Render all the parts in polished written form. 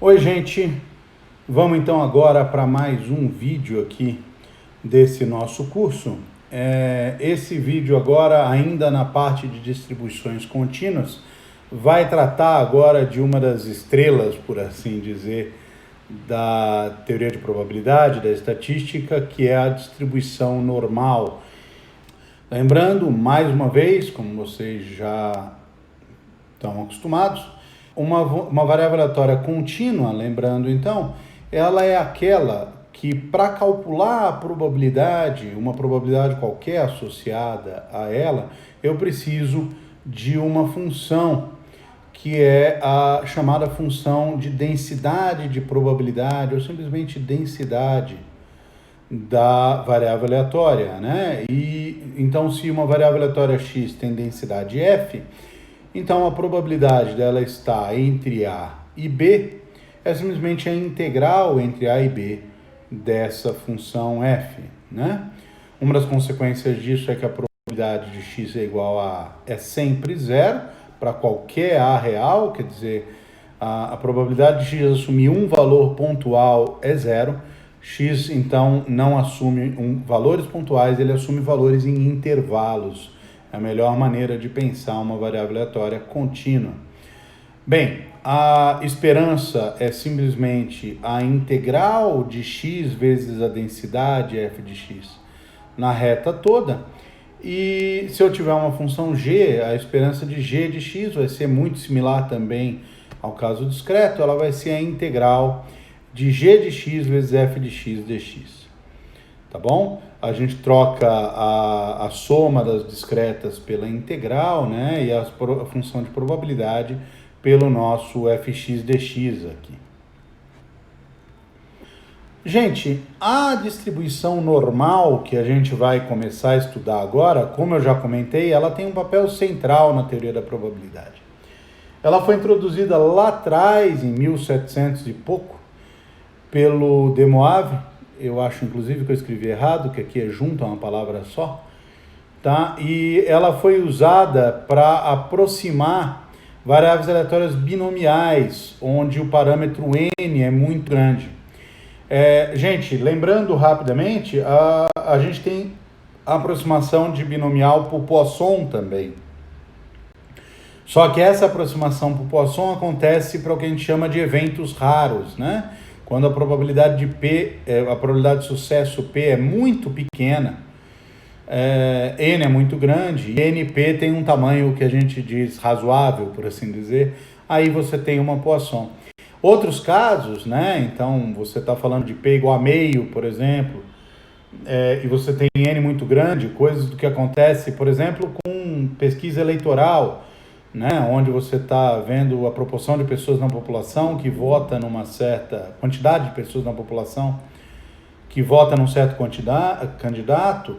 Oi, gente, vamos então agora para mais um vídeo aqui desse nosso curso. Esse vídeo agora, ainda na parte de distribuições contínuas, vai tratar agora de uma das estrelas, por assim dizer, da teoria de probabilidade, da estatística, que é a distribuição normal. Lembrando, mais uma vez, como vocês já estão acostumados, uma variável aleatória contínua, lembrando então, ela é aquela que, para calcular a probabilidade, uma probabilidade qualquer associada a ela, eu preciso de uma função, que é a chamada função de densidade de probabilidade, ou simplesmente densidade da variável aleatória, né? E então, se uma variável aleatória x tem densidade f, então a probabilidade dela estar entre A e B é simplesmente a integral entre A e B dessa função f, né? Uma das consequências disso é que a probabilidade de x é igual a é sempre zero para qualquer A real, quer dizer, a probabilidade de x assumir um valor pontual é zero. X, então, não assume valores pontuais, ele assume valores em intervalos. É a melhor maneira de pensar uma variável aleatória contínua. Bem, a esperança é simplesmente a integral de x vezes a densidade f de x na reta toda. E se eu tiver uma função g, a esperança de g de x vai ser muito similar também ao caso discreto, ela vai ser a integral de g de x vezes f de x dx. Tá bom? A gente troca a soma das discretas pela integral, né? E a função de probabilidade pelo nosso fx dx aqui. Gente, a distribuição normal que a gente vai começar a estudar agora, como eu já comentei, ela tem um papel central na teoria da probabilidade. Ela foi introduzida lá atrás, em 1700 e pouco, pelo De Moivre. Eu acho, inclusive, que eu escrevi errado, que aqui é junto a uma palavra só, tá? E ela foi usada para aproximar variáveis aleatórias binomiais, onde o parâmetro n é muito grande. Gente, lembrando rapidamente, a gente tem a aproximação de binomial por Poisson também. Só que essa aproximação por Poisson acontece para o que a gente chama de eventos raros, né? Quando a probabilidade de P, a probabilidade de sucesso P é muito pequena, N é muito grande, e NP tem um tamanho que a gente diz razoável, por assim dizer, aí você tem uma Poisson. Outros casos, né? Então, você está falando de P igual a meio, por exemplo, e você tem N muito grande, coisas do que acontece, por exemplo, com pesquisa eleitoral, né, onde você está vendo a proporção de pessoas na população que vota numa certa quantidade de pessoas na população que vota num certo candidato,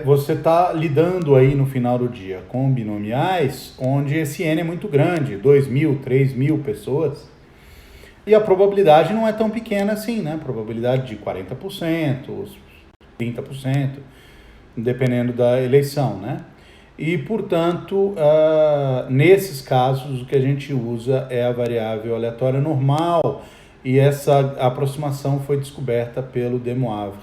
você está lidando aí no final do dia com binomiais onde esse N é muito grande, 2.000, 3.000 pessoas, e a probabilidade não é tão pequena assim, né? Probabilidade de 40%, 30%, dependendo da eleição, né? E, portanto, nesses casos, o que a gente usa é a variável aleatória normal, e essa aproximação foi descoberta pelo De Moivre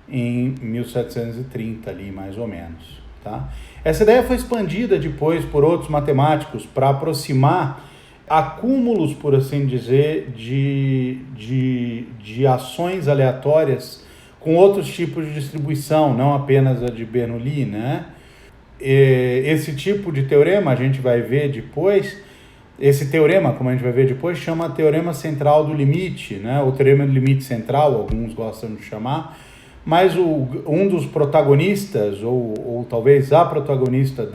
em 1730, ali, mais ou menos. Tá? Essa ideia foi expandida depois por outros matemáticos para aproximar acúmulos, por assim dizer, de ações aleatórias com outros tipos de distribuição, não apenas a de Bernoulli, né? Esse tipo de teorema a gente vai ver depois, esse teorema, como a gente vai ver depois, chama teorema central do limite, né? O teorema do limite central, alguns gostam de chamar, mas um dos protagonistas, ou talvez a protagonista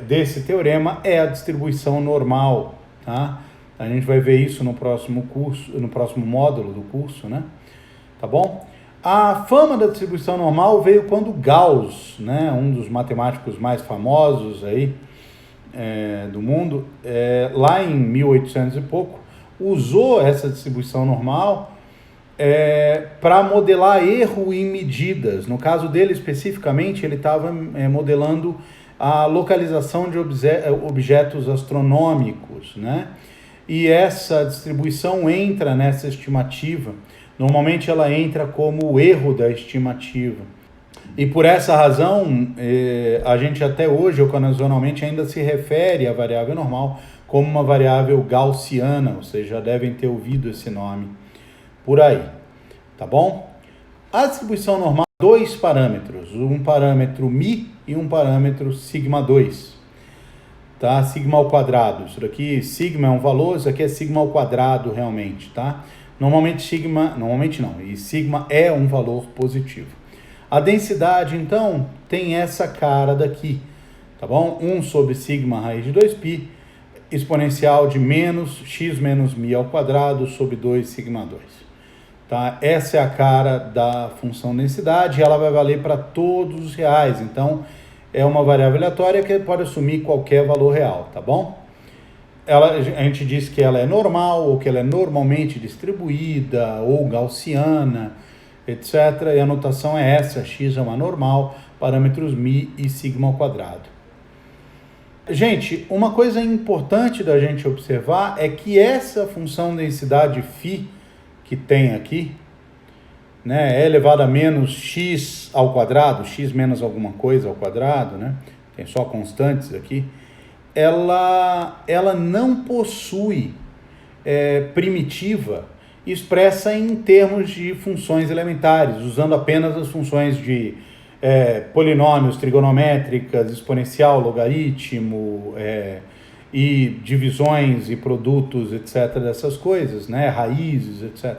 desse teorema é a distribuição normal, tá? A gente vai ver isso no próximo curso, no próximo módulo do curso, né? Tá bom? A fama da distribuição normal veio quando Gauss, né, um dos matemáticos mais famosos aí, do mundo, lá em 1800 e pouco, usou essa distribuição normal para modelar erro em medidas. No caso dele, especificamente, ele estava modelando a localização de objetos astronômicos, né? e essa distribuição entra nessa estimativa. Normalmente ela entra como o erro da estimativa. E por essa razão, a gente até hoje, ocasionalmente, ainda se refere à variável normal como uma variável gaussiana. Vocês já devem ter ouvido esse nome por aí, tá bom? A distribuição normal tem dois parâmetros, um parâmetro μ e um parâmetro σ2. Tá? Sigma ao quadrado. Isso daqui, sigma é um valor, isso aqui é sigma ao quadrado realmente, tá? Normalmente não, e sigma é um valor positivo. A densidade, então, tem essa cara daqui, tá bom? 1 sobre sigma raiz de 2π, exponencial de menos x menos μ ao quadrado sobre 2 sigma 2. Tá? Essa é a cara da função densidade, ela vai valer para todos os reais, então é uma variável aleatória que pode assumir qualquer valor real, tá bom? A gente diz que ela é normal, ou que ela é normalmente distribuída, ou gaussiana, etc. E a notação é essa, x é uma normal, parâmetros μ e sigma ao quadrado. Gente, uma coisa importante da gente observar é que essa função densidade φ que tem aqui, né, é elevado a menos x ao quadrado, x menos alguma coisa ao quadrado, né, tem só constantes aqui, ela não possui primitiva expressa em termos de funções elementares, usando apenas as funções de polinômios trigonométricas, exponencial, logaritmo, e divisões e produtos, etc., dessas coisas, né, raízes, etc.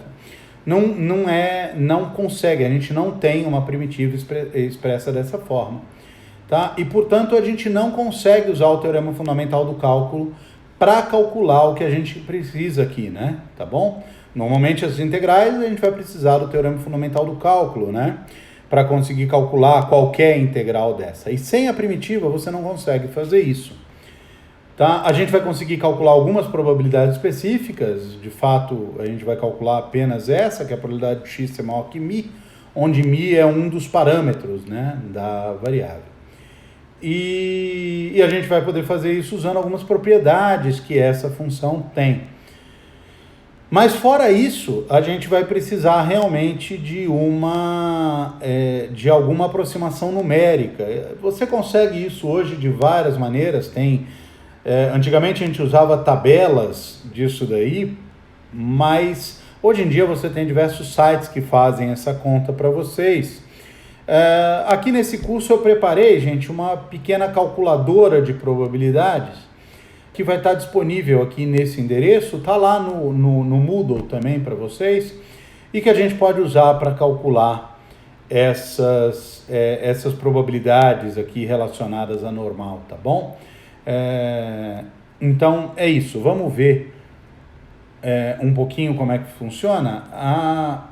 Não consegue, a gente não tem uma primitiva expressa dessa forma, tá? E, portanto, a gente não consegue usar o teorema fundamental do cálculo para calcular o que a gente precisa aqui, né? Tá bom? Normalmente, as integrais, a gente vai precisar do teorema fundamental do cálculo, né? Para conseguir calcular qualquer integral dessa. E sem a primitiva, você não consegue fazer isso. Tá? A gente vai conseguir calcular algumas probabilidades específicas, de fato a gente vai calcular apenas essa, que é a probabilidade de x ser maior que μ, onde μ é um dos parâmetros, né, da variável. E a gente vai poder fazer isso usando algumas propriedades que essa função tem. Mas fora isso, a gente vai precisar realmente de alguma aproximação numérica. Você consegue isso hoje de várias maneiras, antigamente a gente usava tabelas disso daí, mas hoje em dia você tem diversos sites que fazem essa conta para vocês. Aqui nesse curso eu preparei, gente, uma pequena calculadora de probabilidades que vai estar disponível aqui nesse endereço, está lá no Moodle também para vocês, e que a gente pode usar para calcular essas probabilidades aqui relacionadas à normal, tá bom? Então é isso, vamos ver um pouquinho como é que funciona.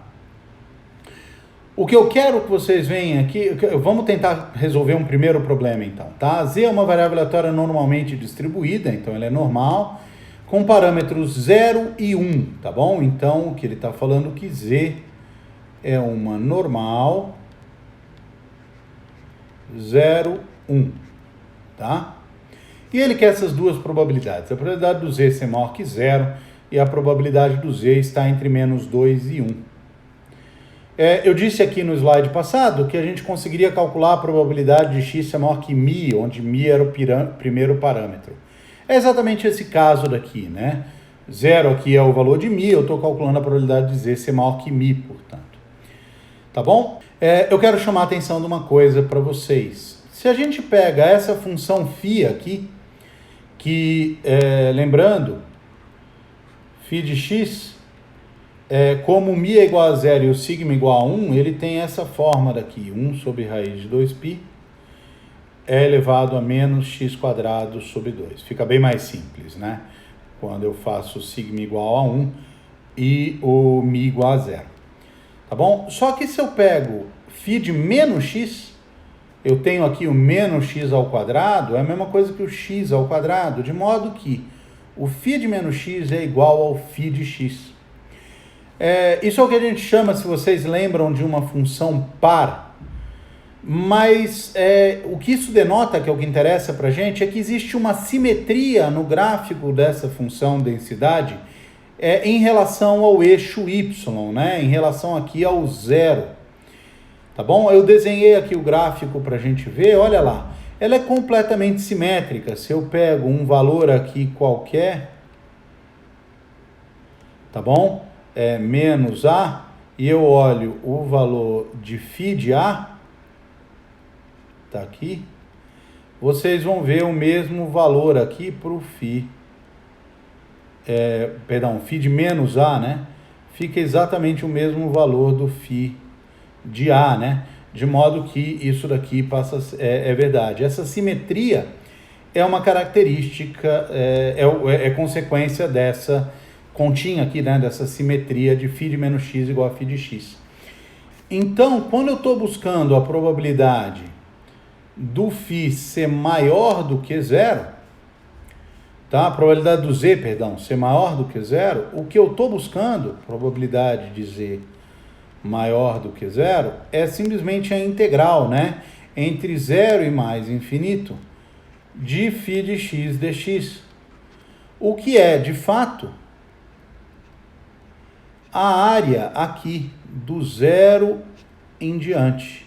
O que eu quero que vocês vejam aqui, vamos tentar resolver um primeiro problema então, tá? Z é uma variável aleatória normalmente distribuída, então ela é normal, com parâmetros 0 e 1, tá bom? Então o que ele está falando é que Z é uma normal 0, 1, tá? E ele quer essas duas probabilidades, a probabilidade do Z ser maior que 0 e a probabilidade do Z estar entre menos 2 e 1. Eu disse aqui no slide passado que a gente conseguiria calcular a probabilidade de x ser maior que μ, onde μ era o primeiro parâmetro. É exatamente esse caso daqui, né? 0 aqui é o valor de μ, eu estou calculando a probabilidade de z ser maior que μ, portanto. Tá bom? Eu quero chamar a atenção de uma coisa para vocês. Se a gente pega essa função φ aqui, que, lembrando, φ de x... como μ é igual a 0 e o sigma é igual a 1, ele tem essa forma daqui, 1 sobre raiz de 2π é elevado a menos x quadrado sobre 2. Fica bem mais simples, né? Quando eu faço o sigma igual a 1 e o μ igual a 0. Tá bom? Só que se eu pego φ de menos x, eu tenho aqui o menos x ao quadrado, é a mesma coisa que o x ao quadrado, de modo que o φ de menos x é igual ao φ de x. Isso é o que a gente chama, se vocês lembram, de uma função par. Mas o que isso denota, que é o que interessa para a gente, é que existe uma simetria no gráfico dessa função densidade em relação ao eixo y, né? Em relação aqui ao zero. Tá bom? Eu desenhei aqui o gráfico para a gente ver, olha lá. Ela é completamente simétrica. Se eu pego um valor aqui qualquer, tá bom? Menos A, e eu olho o valor de φ de A, tá aqui, vocês vão ver o mesmo valor aqui para o φ, φ de menos A, né? Fica exatamente o mesmo valor do φ de A, né? De modo que isso daqui é verdade. Essa simetria é uma característica, é consequência dessa continha aqui, né? Dessa simetria de φ de menos x igual a φ de x. Então, quando eu estou buscando a probabilidade do φ ser maior do que zero, tá? A probabilidade do z, perdão, ser maior do que zero, o que eu estou buscando, probabilidade de z maior do que zero, é simplesmente a integral, né? Entre zero e mais infinito de φ de x dx. O que é, de fato, a área aqui do zero em diante.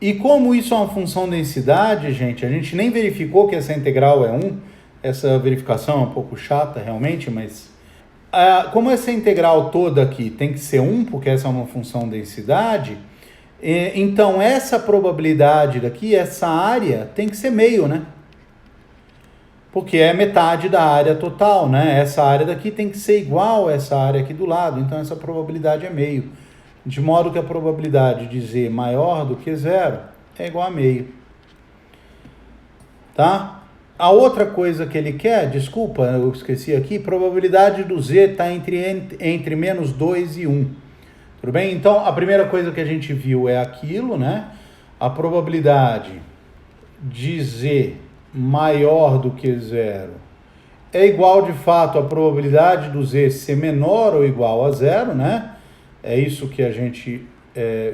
E como isso é uma função densidade, gente, a gente nem verificou que essa integral é 1. Essa verificação é um pouco chata realmente, mas como essa integral toda aqui tem que ser 1, porque essa é uma função densidade, então essa probabilidade daqui, essa área, tem que ser meio, né? Porque é metade da área total, né? Essa área daqui tem que ser igual a essa área aqui do lado, então essa probabilidade é meio. De modo que a probabilidade de z maior do que zero é igual a meio. Tá? A outra coisa que ele quer, desculpa, eu esqueci aqui, probabilidade do z está entre menos 2 e 1. Tudo bem? Então, a primeira coisa que a gente viu é aquilo, né? A probabilidade de z maior do que zero é igual, de fato, à probabilidade do z ser menor ou igual a zero, né? É isso que a gente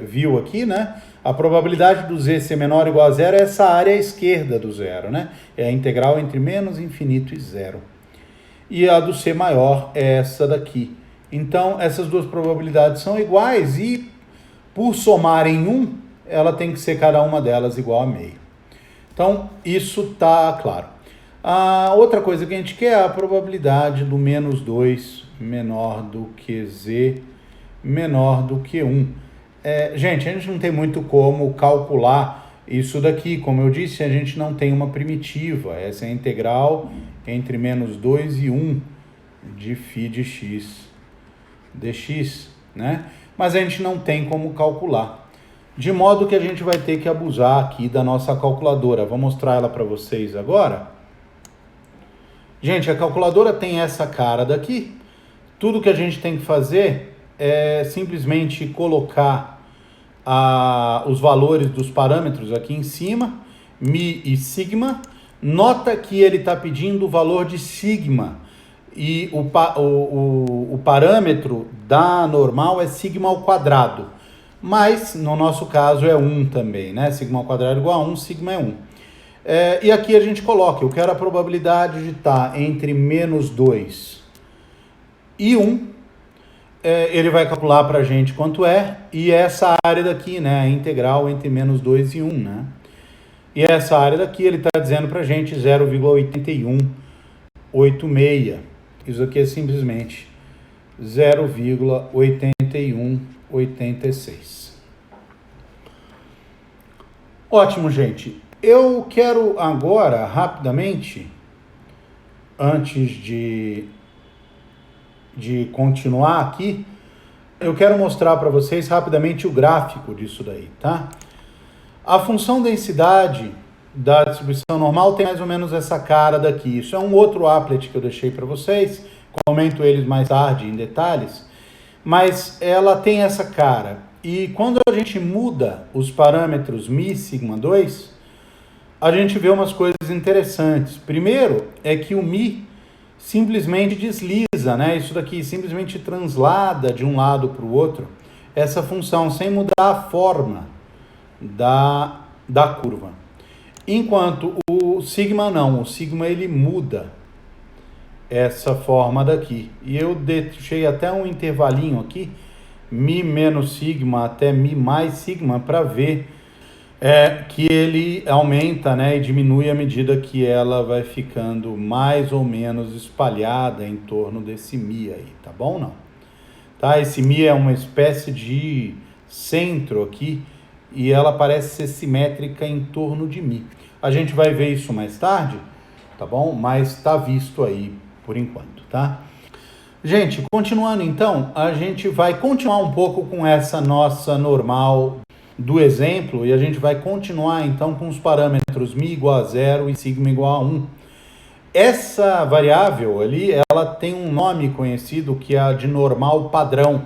viu aqui, né? A probabilidade do z ser menor ou igual a zero é essa área esquerda do zero, né? É a integral entre menos infinito e zero. E a do c maior é essa daqui. Então, essas duas probabilidades são iguais e, por somar em 1, ela tem que ser cada uma delas igual a meio. Então, isso está claro. A outra coisa que a gente quer é a probabilidade do menos 2 menor do que z menor do que 1. Gente, a gente não tem muito como calcular isso daqui. Como eu disse, a gente não tem uma primitiva. Essa é a integral entre menos 2 e 1 de φ de x dx, né? Mas a gente não tem como calcular. De modo que a gente vai ter que abusar aqui da nossa calculadora. Vou mostrar ela para vocês agora. Gente, a calculadora tem essa cara daqui. Tudo que a gente tem que fazer é simplesmente colocar os valores dos parâmetros aqui em cima, mi e sigma. Nota que ele está pedindo o valor de sigma e o parâmetro da normal é sigma ao quadrado, mas no nosso caso é 1 também, né? Sigma ao quadrado igual a 1, sigma é 1. E aqui a gente coloca, eu quero a probabilidade de estar entre menos 2 e 1. Ele vai calcular para a gente quanto é, e essa área daqui, né, a integral entre menos 2 e 1, né? E essa área daqui, ele está dizendo para a gente 0,8186. Isso aqui é simplesmente 0,8186. Ótimo, gente. Eu quero agora, rapidamente, antes de continuar aqui, eu quero mostrar para vocês rapidamente o gráfico disso daí, tá? A função densidade da distribuição normal tem mais ou menos essa cara daqui. Isso é um outro applet que eu deixei para vocês, comento eles mais tarde em detalhes, mas ela tem essa cara. E quando a gente muda os parâmetros mi, sigma 2, a gente vê umas coisas interessantes. Primeiro é que o mi simplesmente desliza, né? Isso daqui simplesmente translada de um lado para o outro. essa função sem mudar a forma da curva. Enquanto o sigma não, o sigma ele muda essa forma daqui. E eu deixei até um intervalinho aqui, mi menos sigma até mi mais sigma, para ver que ele aumenta, né, e diminui à medida que ela vai ficando mais ou menos espalhada em torno desse mi aí, tá bom? Não? Tá? Esse mi é uma espécie de centro aqui e ela parece ser simétrica em torno de mi. A gente vai ver isso mais tarde, tá bom? Mas tá visto aí por enquanto, tá? Gente, continuando então, a gente vai continuar um pouco com essa nossa normal do exemplo e a gente vai continuar então com os parâmetros mi igual a 0 e sigma igual a 1. Essa variável ali, ela tem um nome conhecido que é a de normal padrão.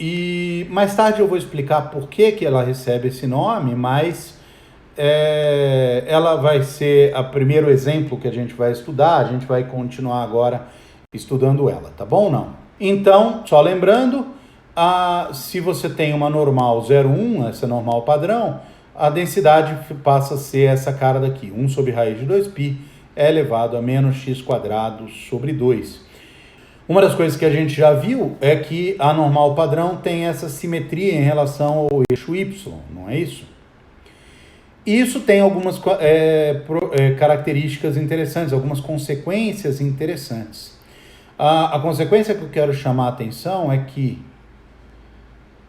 E mais tarde eu vou explicar por que ela recebe esse nome, mas ela vai ser o primeiro exemplo que a gente vai estudar, a gente vai continuar agora estudando ela, tá bom ou não? Então, só lembrando, se você tem uma normal 0,1, essa normal padrão, a densidade passa a ser essa cara daqui, 1 sobre raiz de 2π é elevado a menos x quadrado sobre 2. Uma das coisas que a gente já viu é que a normal padrão tem essa simetria em relação ao eixo y, não é isso? Isso tem algumas características interessantes, algumas consequências interessantes. A consequência que eu quero chamar a atenção é que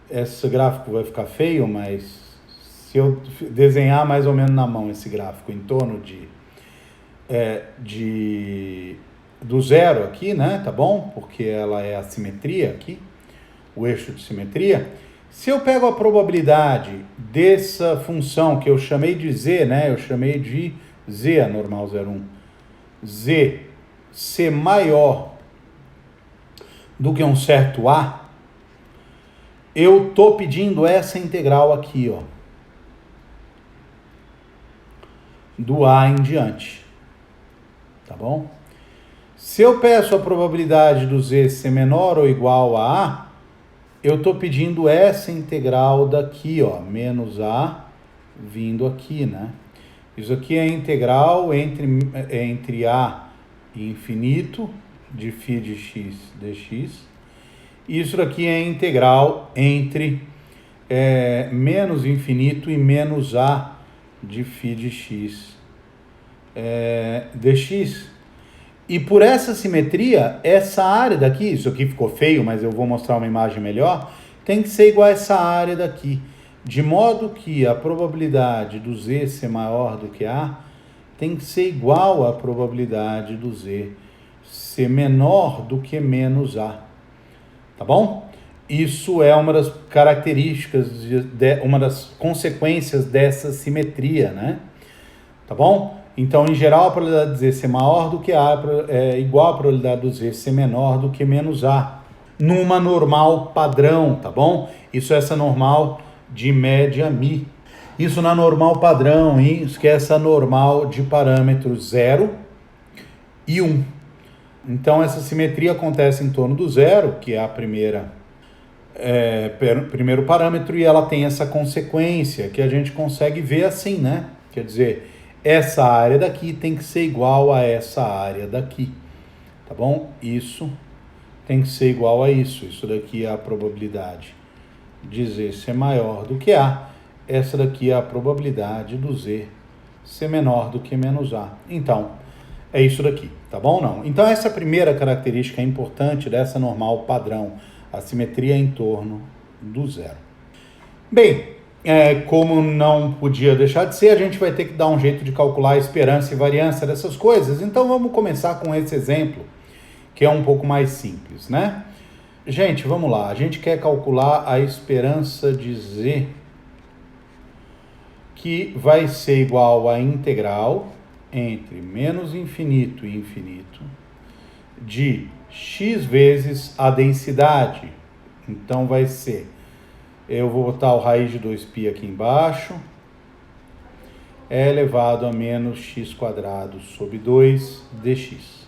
esse gráfico vai ficar feio, mas se eu desenhar mais ou menos na mão esse gráfico em torno do zero aqui, né, tá bom? Porque ela é a simetria aqui, o eixo de simetria. Se eu pego a probabilidade dessa função que eu chamei de z, né, eu chamei de z, a normal 0,1, z ser maior do que um certo a, eu tô pedindo essa integral aqui, ó, do a em diante, tá bom? Se eu peço a probabilidade do z ser menor ou igual a a, eu estou pedindo essa integral daqui, ó, menos a vindo aqui, né? Isso aqui é a integral entre a e infinito de φ de x dx. Isso daqui é a integral entre menos infinito e menos a de φ de x dx. E por essa simetria, essa área daqui, isso aqui ficou feio, mas eu vou mostrar uma imagem melhor, tem que ser igual a essa área daqui. De modo que a probabilidade do z ser maior do que a tem que ser igual à probabilidade do z ser menor do que menos a. Tá bom? Isso é uma das características, uma das consequências dessa simetria, né? Tá bom? Então, em geral, a probabilidade de z ser maior do que a é igual à probabilidade do z ser menor do que menos a. Numa normal padrão, tá bom? Isso é essa normal de média mi. Isso na normal padrão, isso que é essa normal de parâmetros 0 e 1. Então, essa simetria acontece em torno do zero, que é a primeiro parâmetro, e ela tem essa consequência que a gente consegue ver assim, né? Quer dizer, essa área daqui tem que ser igual a essa área daqui, tá bom? Isso tem que ser igual a isso. Isso daqui é a probabilidade de z ser maior do que a. Essa daqui é a probabilidade do z ser menor do que menos a. Então, é isso daqui, tá bom ou não? Então, essa é a primeira característica importante dessa normal padrão, a simetria em torno do zero. Bem, como não podia deixar de ser, a gente vai ter que dar um jeito de calcular a esperança e variância dessas coisas. Então, vamos começar com esse exemplo, que é um pouco mais simples, né? Gente, vamos lá. A gente quer calcular a esperança de z, que vai ser igual à integral entre menos infinito e infinito de x vezes a densidade. Então, vai ser... Eu vou botar o raiz de 2π aqui embaixo. É elevado a menos x quadrado sobre 2 dx.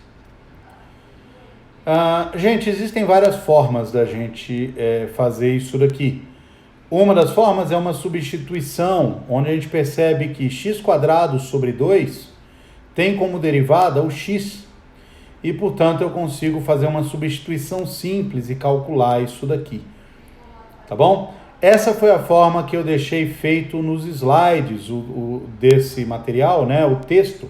Gente, existem várias formas da gente fazer isso daqui. Uma das formas é uma substituição, onde a gente percebe que x² sobre 2 tem como derivada o x. E, portanto, eu consigo fazer uma substituição simples e calcular isso daqui. Tá bom? Essa foi a forma que eu deixei feito nos slides desse material, né? O texto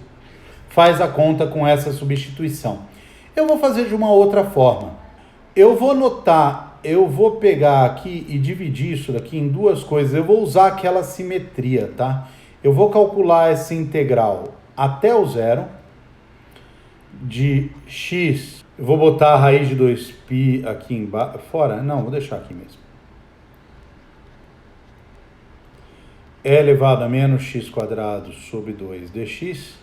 faz a conta com essa substituição. Eu vou fazer de uma outra forma. Eu vou pegar aqui e dividir isso daqui em duas coisas. Eu vou usar aquela simetria, tá? Eu vou calcular essa integral até o zero de x. Eu vou botar a raiz de 2π aqui embaixo. Fora? Não, vou deixar aqui mesmo. E elevado a menos x² sobre 2 dx.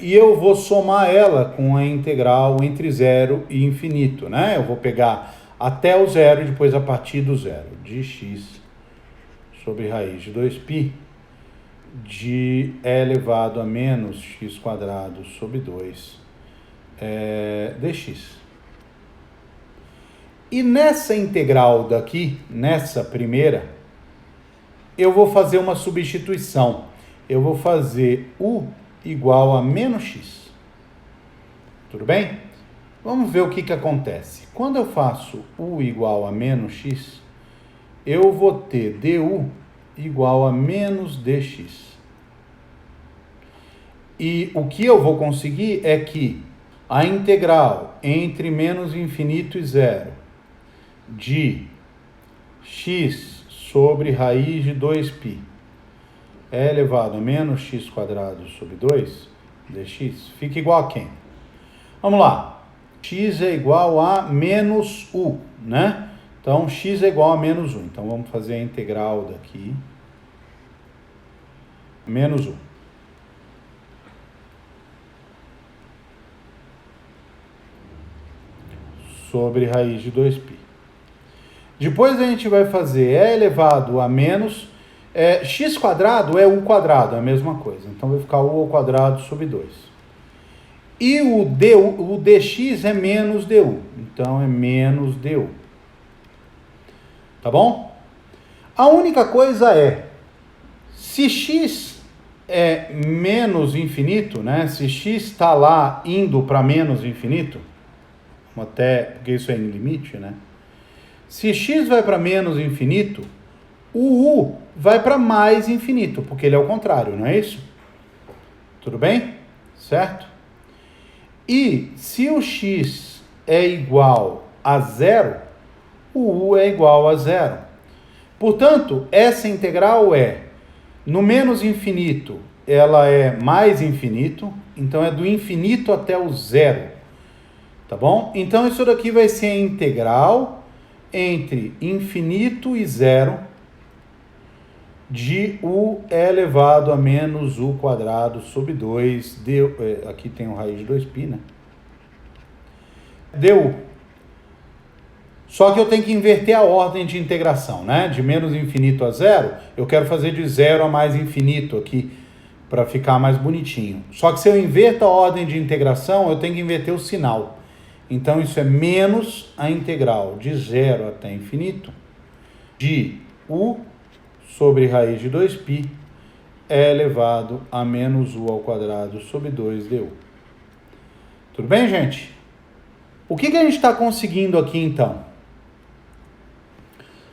E eu vou somar ela com a integral entre 0 e infinito, né? Eu vou pegar até o zero e depois a partir do zero, de x sobre raiz de 2π de E elevado a menos x² sobre 2 dx. E nessa integral daqui, nessa primeira, eu vou fazer uma substituição. Eu vou fazer u igual a menos x. Tudo bem? Vamos ver o que acontece. Quando eu faço u igual a menos x, eu vou ter du igual a menos dx. E o que eu vou conseguir é que a integral entre menos infinito e zero de x sobre raiz de 2π é elevado a menos x² sobre 2 dx fica igual a quem? Vamos lá. X é igual a menos u, né? Então, x é igual a menos 1. Então, vamos fazer a integral daqui. Menos 1. Sobre raiz de 2π. Depois a gente vai fazer E elevado a menos... x² é u², é a mesma coisa. Então, vai ficar u² sobre 2. E o dx é menos du. Então, é menos du. Tá bom? A única coisa é, se x é menos infinito, né? Se x está lá indo para menos infinito, até porque isso é em limite, né? Se x vai para menos infinito, o u vai para mais infinito, porque ele é o contrário, não é isso? Tudo bem? Certo? E se o x é igual a zero, o u é igual a zero. Portanto, essa integral no menos infinito, ela é mais infinito, então é do infinito até o zero. Tá bom? Então, isso daqui vai ser a integral entre infinito e zero de u elevado a menos u² sobre 2 aqui tem o raiz de 2π, né? Du. Só que eu tenho que inverter a ordem de integração, né? De menos infinito a zero, eu quero fazer de zero a mais infinito aqui, para ficar mais bonitinho. Só que se eu inverto a ordem de integração, eu tenho que inverter o sinal. Então, isso é menos a integral de zero até infinito de u sobre raiz de 2π é elevado a menos u² sobre 2 du. Tudo bem, gente? O que a gente está conseguindo aqui, então?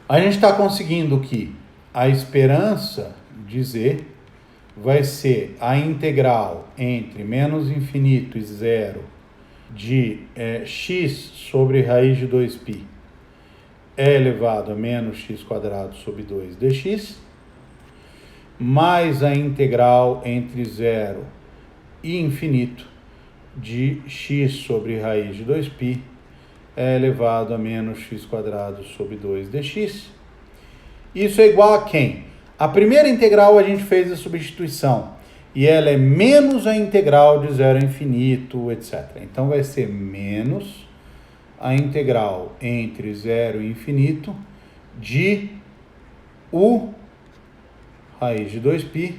A gente está conseguindo que a esperança de z vai ser a integral entre menos infinito e zero de x sobre raiz de 2π é elevado a menos x² sobre 2 dx, mais a integral entre 0 e infinito de x sobre raiz de 2π é elevado a menos x² sobre 2 dx. Isso é igual a quem? A primeira integral a gente fez a substituição, e ela é menos a integral de 0 a infinito, etc. Então, vai ser menos a integral entre 0 e infinito de u raiz de 2π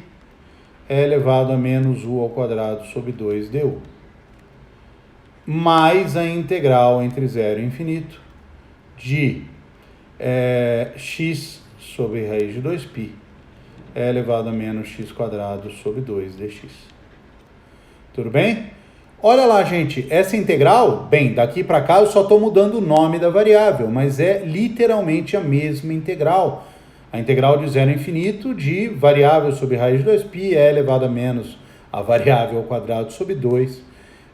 é elevado a menos u² sobre 2 du. mais a integral entre 0 e infinito de x sobre raiz de 2π é elevado a menos x quadrado sobre 2 dx. Tudo bem? Olha lá, gente, essa integral, bem, daqui para cá eu só estou mudando o nome da variável, mas é literalmente a mesma integral. A integral de 0 a infinito de variável sobre raiz de 2π é elevado a menos a variável ao quadrado sobre 2,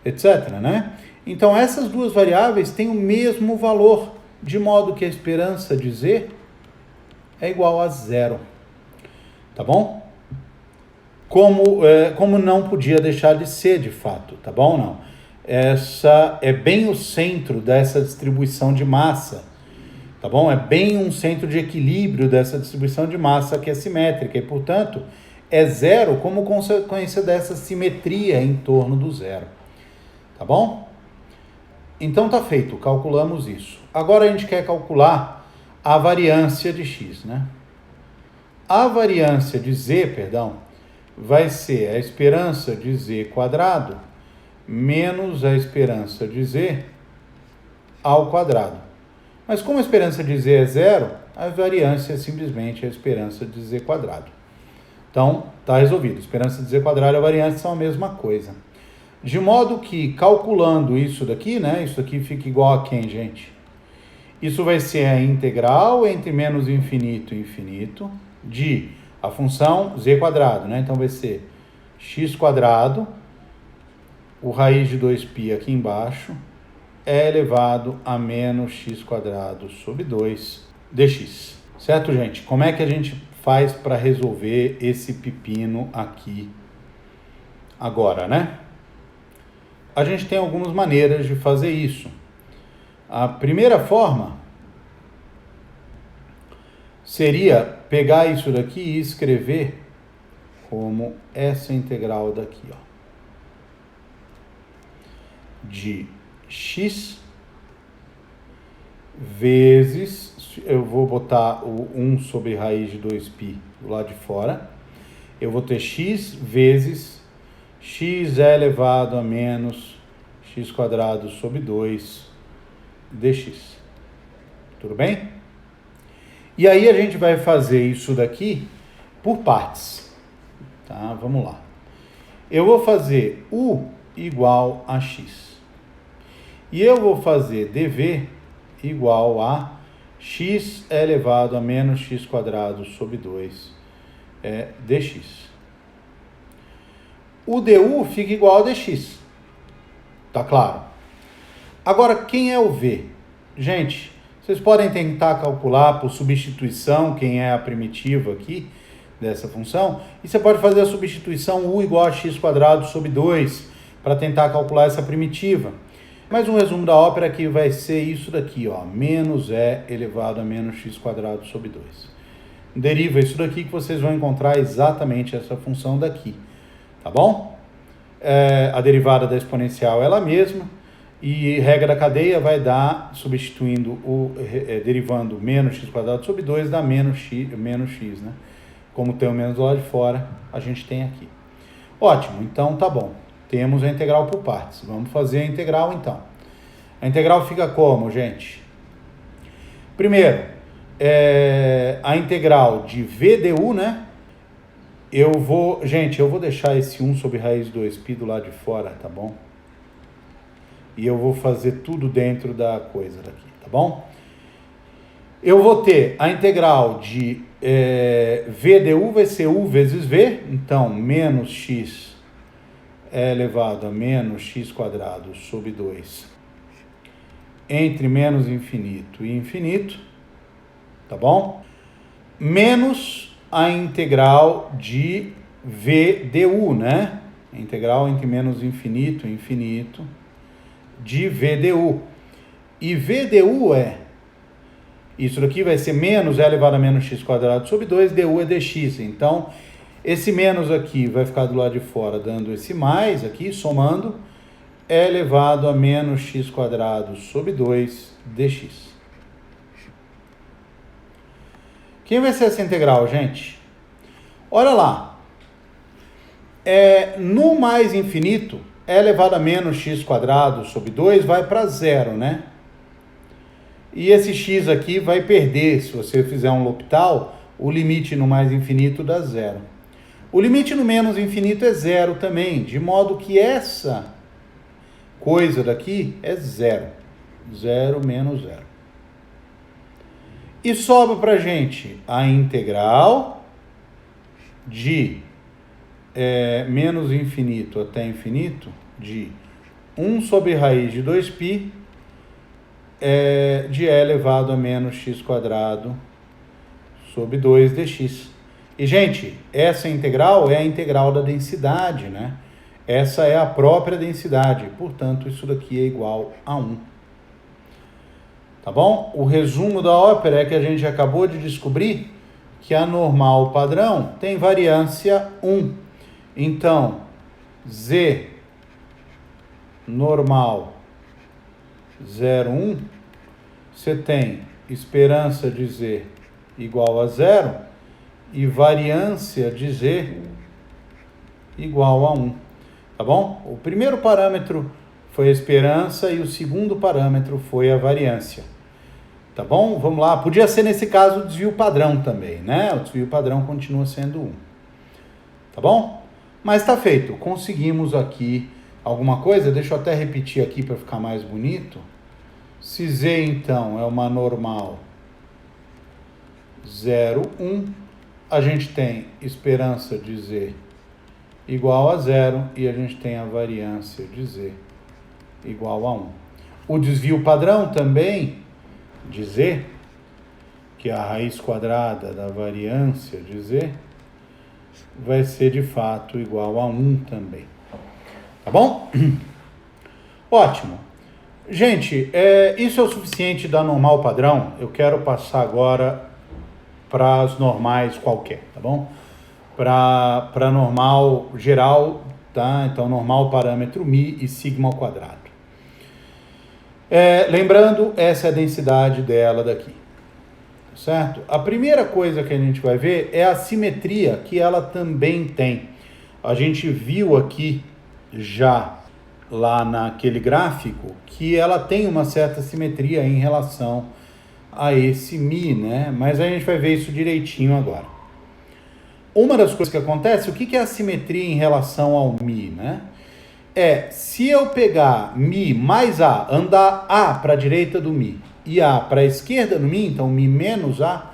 etc, né? Então, essas duas variáveis têm o mesmo valor, de modo que a esperança de z é igual a 0. Tá bom? Como não podia deixar de ser, de fato, tá bom? Não. Essa é bem o centro dessa distribuição de massa, tá bom? É bem um centro de equilíbrio dessa distribuição de massa que é simétrica e, portanto, é zero como consequência dessa simetria em torno do zero, tá bom? Então tá feito, calculamos isso. Agora a gente quer calcular a variância de x, né? A variância de z, vai ser a esperança de z quadrado menos a esperança de z ao quadrado. Mas como a esperança de z é zero, a variância é simplesmente a esperança de z quadrado. Então, está resolvido. Esperança de z quadrado e a variância são a mesma coisa. De modo que, calculando isso daqui, né? Isso aqui fica igual a quem, gente? Isso vai ser a integral entre menos infinito e infinito de a função z quadrado, né? Então vai ser x quadrado, o raiz de 2π aqui embaixo, é elevado a menos x quadrado sobre 2 dx. Certo, gente? Como é que a gente faz para resolver esse pepino aqui agora, né? A gente tem algumas maneiras de fazer isso. A primeira forma seria pegar isso daqui e escrever como essa integral daqui, ó, de x vezes, eu vou botar o 1 sobre raiz de 2π do lado de fora, eu vou ter x vezes x é elevado a menos x quadrado sobre 2 dx. Tudo bem? E aí a gente vai fazer isso daqui por partes. Tá? Vamos lá. Eu vou fazer u igual a x. E eu vou fazer dv igual a x elevado a menos x quadrado sobre 2 dx. O du fica igual a dx. Tá claro? Agora, quem é o v? Gente, vocês podem tentar calcular por substituição quem é a primitiva aqui dessa função. E você pode fazer a substituição u igual a x quadrado sobre 2 para tentar calcular essa primitiva. Mas um resumo da ópera aqui vai ser isso daqui, ó, menos e elevado a menos x quadrado sobre 2. Deriva isso daqui que vocês vão encontrar exatamente essa função daqui, tá bom? A derivada da exponencial é ela mesma, e regra da cadeia vai dar, substituindo derivando menos x quadrado sobre 2, dá menos x, né? Como tem o menos do lado de fora, a gente tem aqui. Ótimo, então tá bom. Temos a integral por partes. Vamos fazer a integral, então. A integral fica como, gente? Primeiro, a integral de v du, né? Eu vou deixar esse 1 sobre raiz de 2π do lado de fora, tá bom? E eu vou fazer tudo dentro da coisa daqui, tá bom? Eu vou ter a integral de v du vai ser u vezes v, então menos x elevado a menos x quadrado sobre 2 entre menos infinito e infinito, tá bom? Menos a integral de v du, né? Integral entre menos infinito e infinito de v du. E v du isso daqui vai ser menos e elevado a menos x quadrado sobre 2, du é dx. Então, esse menos aqui vai ficar do lado de fora, dando esse mais aqui, somando, é elevado a menos x quadrado sobre 2 dx. Quem vai ser essa integral, gente? Olha lá. No mais infinito, e elevado a menos x quadrado sobre 2 vai para zero, né? E esse x aqui vai perder, se você fizer um L'Hopital, o limite no mais infinito dá zero. O limite no menos infinito é zero também, de modo que essa coisa daqui é zero. Zero menos zero. E sobra para a gente a integral de menos infinito até infinito de 1 sobre raiz de 2π de e elevado a menos x quadrado sobre 2 dx. E, gente, essa integral é a integral da densidade, né? Essa é a própria densidade, portanto, isso daqui é igual a 1. Tá bom? O resumo da ópera é que a gente acabou de descobrir que a normal padrão tem variância 1. Então, z normal 0, 1, você tem esperança de z igual a 0 e variância de z igual a 1. Tá bom? O primeiro parâmetro foi a esperança e o segundo parâmetro foi a variância. Tá bom? Vamos lá. Podia ser, nesse caso, o desvio padrão também, né? O desvio padrão continua sendo 1. Tá bom? Mas tá feito. Conseguimos aqui alguma coisa. Deixa eu até repetir aqui para ficar mais bonito. Se z, então, é uma normal 0, 1, a gente tem esperança de z igual a 0 e a gente tem a variância de z igual a 1. O desvio padrão também de z, que é a raiz quadrada da variância de z, vai ser de fato igual a 1 também. Tá bom? Ótimo. Gente, isso é o suficiente da normal padrão. Eu quero passar agora para as normais qualquer, tá bom? Para normal geral, tá? Então, normal parâmetro μ e sigma ao quadrado. Lembrando, essa é a densidade dela daqui, certo? A primeira coisa que a gente vai ver é a simetria que ela também tem. A gente viu aqui já lá naquele gráfico que ela tem uma certa simetria em relação a esse μ, né? Mas a gente vai ver isso direitinho agora. Uma das coisas que acontece, o que é a simetria em relação ao μ, né? Se eu pegar μ mais A, andar A para a direita do μ e A para a esquerda do μ, então μ menos A,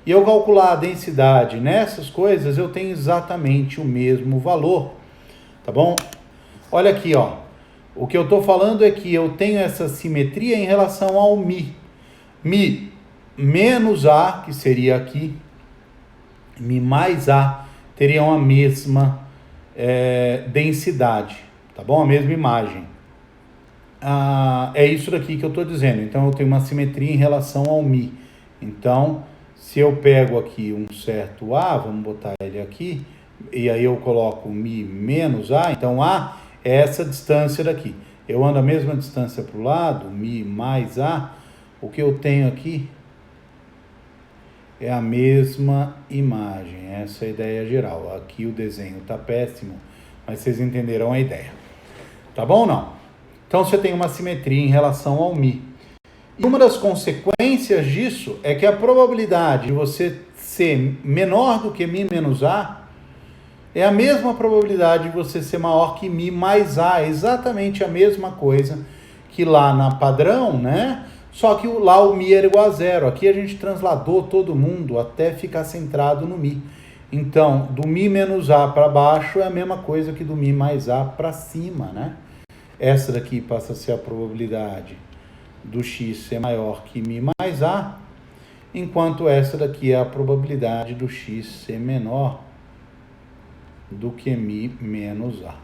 e eu calcular a densidade nessas coisas, eu tenho exatamente o mesmo valor, tá bom? Olha aqui, ó. O que eu estou falando é que eu tenho essa simetria em relação ao μ. μ menos A, que seria aqui, μ mais A, teriam a mesma densidade, tá bom? A mesma imagem. É isso daqui que eu estou dizendo. Então, eu tenho uma simetria em relação ao μ. Então, se eu pego aqui um certo A, vamos botar ele aqui, e aí eu coloco μ menos A, então A é essa distância daqui. Eu ando a mesma distância para o lado, μ mais A, o que eu tenho aqui é a mesma imagem. Essa é a ideia geral. Aqui o desenho está péssimo, mas vocês entenderam a ideia. Tá bom ou não? Então você tem uma simetria em relação ao μ. E uma das consequências disso é que a probabilidade de você ser menor do que μ menos A é a mesma probabilidade de você ser maior que μ mais A, exatamente a mesma coisa que lá na padrão, né? Só que lá o μ era igual a 0. Aqui a gente transladou todo mundo até ficar centrado no μ. Então, do μ menos A para baixo é a mesma coisa que do μ mais A para cima, né? Essa daqui passa a ser a probabilidade do x ser maior que μ mais A, enquanto essa daqui é a probabilidade do x ser menor do que μ menos A.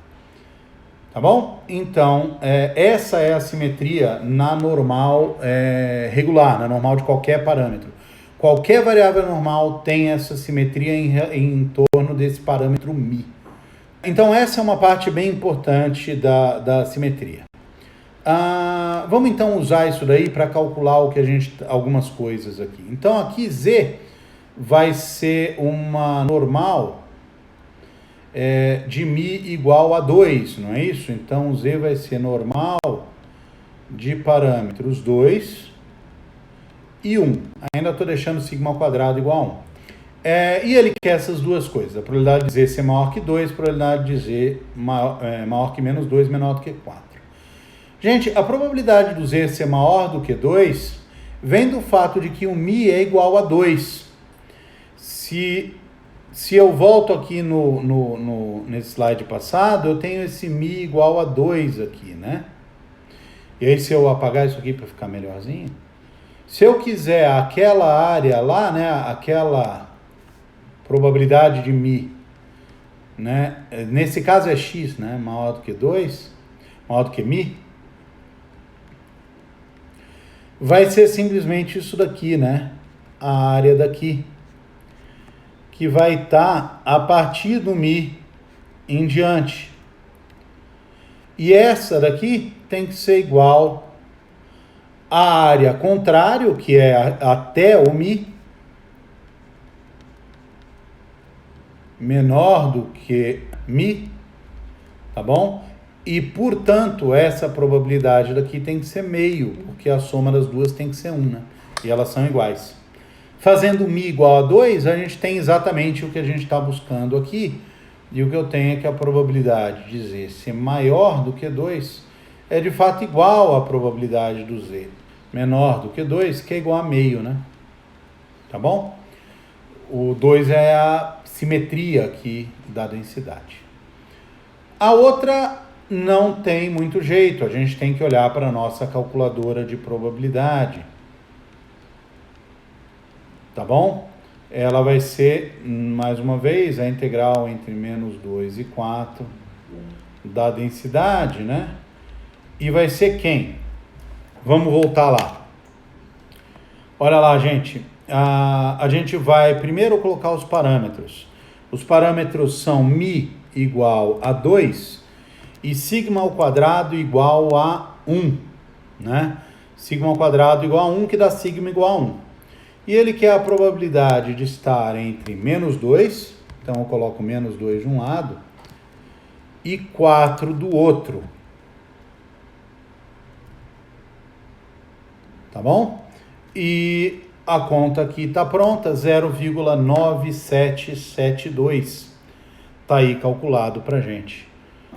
Tá bom? Então, essa é a simetria na normal regular, na normal de qualquer parâmetro. Qualquer variável normal tem essa simetria em torno desse parâmetro μ. Então, essa é uma parte bem importante da simetria. Vamos então usar isso daí para calcular algumas coisas aqui. Então, aqui Z vai ser uma normal de mi igual a 2, não é isso? Então, o z vai ser normal de parâmetros 2 e 1. Ainda estou deixando sigma ao quadrado igual a 1. E ele quer essas duas coisas, a probabilidade de z ser maior que 2, a probabilidade de z maior que menos 2, menor do que 4. Gente, a probabilidade do z ser maior do que 2 vem do fato de que o mi é igual a 2. Se eu volto aqui nesse slide passado, eu tenho esse mi igual a 2 aqui, né? E aí, se eu apagar isso aqui para ficar melhorzinho, se eu quiser aquela área lá, né, aquela probabilidade de mi, né, nesse caso é x, né, maior do que 2, maior do que mi, vai ser simplesmente isso daqui, né, a área daqui, que vai estar a partir do mi em diante. E essa daqui tem que ser igual à área contrária, que é até o mi, menor do que mi, tá bom? E, portanto, essa probabilidade daqui tem que ser meio, porque a soma das duas tem que ser 1, né? E elas são iguais. Fazendo mi igual a 2, a gente tem exatamente o que a gente está buscando aqui. E o que eu tenho é que a probabilidade de z ser maior do que 2 é de fato igual à probabilidade do z menor do que 2, que é igual a meio, né? Tá bom? O 2 é a simetria aqui da densidade. A outra não tem muito jeito, a gente tem que olhar para a nossa calculadora de probabilidade. Tá bom? Ela vai ser, mais uma vez, a integral entre menos 2 e 4 da densidade, né? E vai ser quem? Vamos voltar lá. Olha lá, gente. A gente vai primeiro colocar os parâmetros. Os parâmetros são mi igual a 2 e sigma ao quadrado igual a 1, né? Sigma ao quadrado igual a 1, que dá sigma igual a 1. E ele quer a probabilidade de estar entre menos 2, então eu coloco menos 2 de um lado, e 4 do outro. Tá bom? E a conta aqui está pronta, 0,9772. Está aí calculado para gente.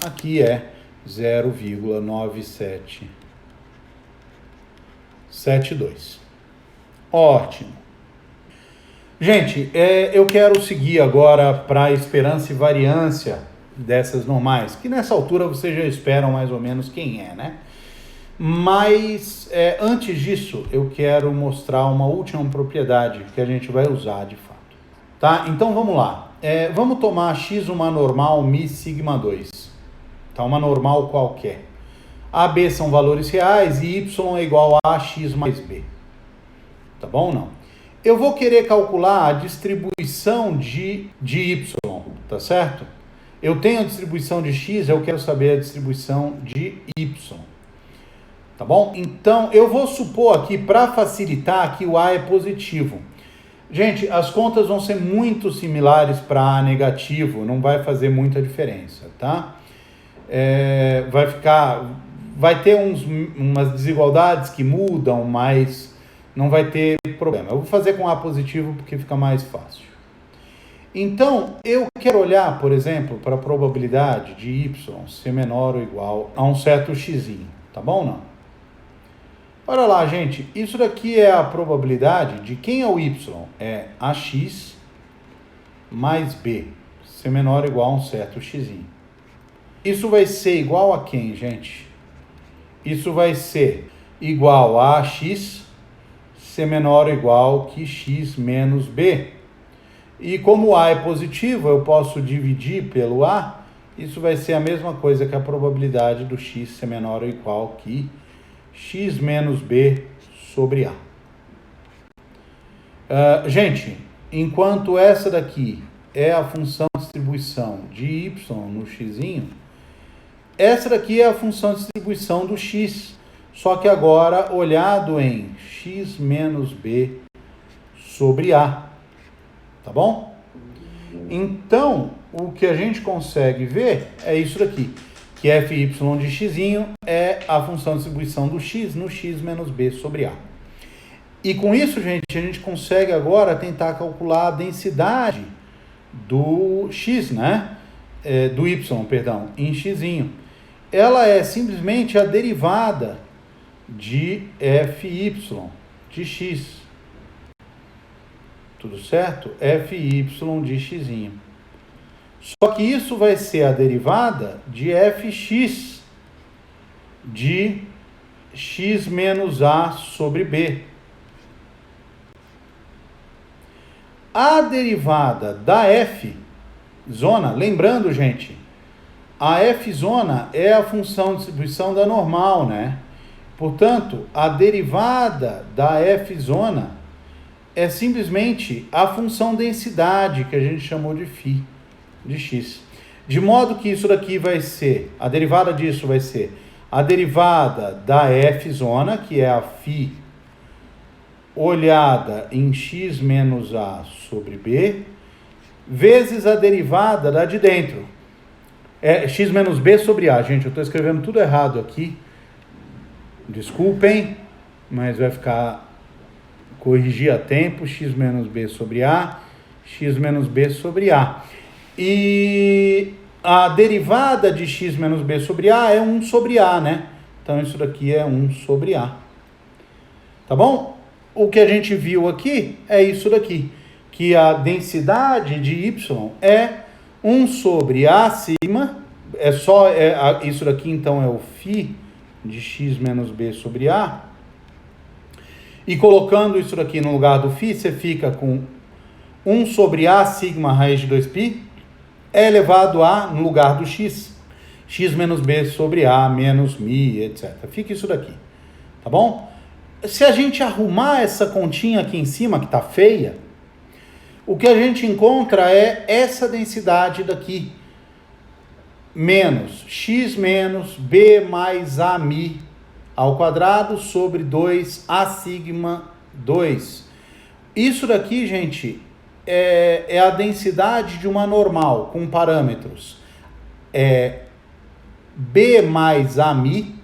Aqui é 0,9772. Ótimo. Gente, eu quero seguir agora para a esperança e variância dessas normais, que nessa altura vocês já esperam mais ou menos quem é, né? Mas antes disso, eu quero mostrar uma última propriedade que a gente vai usar de fato. Tá? Então vamos lá. Vamos tomar x uma normal mi sigma 2. Tá? Uma normal qualquer. A, b são valores reais e y é igual a x mais b. Tá bom ou não? Eu vou querer calcular a distribuição de y, tá certo? Eu tenho a distribuição de x, eu quero saber a distribuição de y. Tá bom? Então, eu vou supor aqui, para facilitar, que o A é positivo. Gente, as contas vão ser muito similares para A negativo, não vai fazer muita diferença, tá? Vai ter umas desigualdades que mudam, mas não vai ter problema. Eu vou fazer com A positivo porque fica mais fácil. Então, eu quero olhar, por exemplo, para a probabilidade de y ser menor ou igual a um certo x, tá bom ou não? Olha lá, gente, isso daqui é a probabilidade de quem é o y? É ax mais b, ser menor ou igual a um certo x. Isso vai ser igual a quem, gente? Isso vai ser igual a ax ser menor ou igual que x menos b. E como A é positivo, eu posso dividir pelo A. Isso vai ser a mesma coisa que a probabilidade do x ser menor ou igual que x menos b sobre A. Gente, enquanto essa daqui é a função de distribuição de y no x, essa daqui é a função de distribuição do x, só que agora olhado em x menos b sobre A. Tá bom? Então, o que a gente consegue ver é isso daqui, que fy de x é a função de distribuição do x no x menos b sobre a. E com isso, gente, a gente consegue agora tentar calcular a densidade do x, né? Do y, perdão, em x. Ela é simplesmente a derivada de fy de x. Tudo certo? fy de x. Só que isso vai ser a derivada de fx de x menos a sobre b. A derivada da f zona, lembrando, gente, a f zona é a função de distribuição da normal, né? Portanto, a derivada da f zona é simplesmente a função densidade que a gente chamou de φ de x. De modo que isso daqui vai ser, a derivada disso vai ser a derivada da f zona, que é a φ olhada em x menos a sobre b, vezes a derivada da de dentro. X menos b sobre a. Gente, eu estou escrevendo tudo errado aqui. Desculpem, mas vai ficar... corrigir a tempo. X menos b sobre a. X menos b sobre a. E a derivada de x menos b sobre a é 1 sobre a, né? Então, isso daqui é 1 sobre a. Tá bom? O que a gente viu aqui é isso daqui, que a densidade de y é 1 sobre a sigma, isso daqui então é o φ de x menos b sobre a, e colocando isso daqui no lugar do φ, você fica com 1 sobre a sigma raiz de 2π, é elevado a, no lugar do x menos b sobre a menos μ, etc. Fica isso daqui, tá bom? Se a gente arrumar essa continha aqui em cima, que está feia, o que a gente encontra é essa densidade daqui, menos x menos b mais a μ ao quadrado sobre 2 a sigma 2. Isso daqui, gente, é a densidade de uma normal com parâmetros b mais a μ,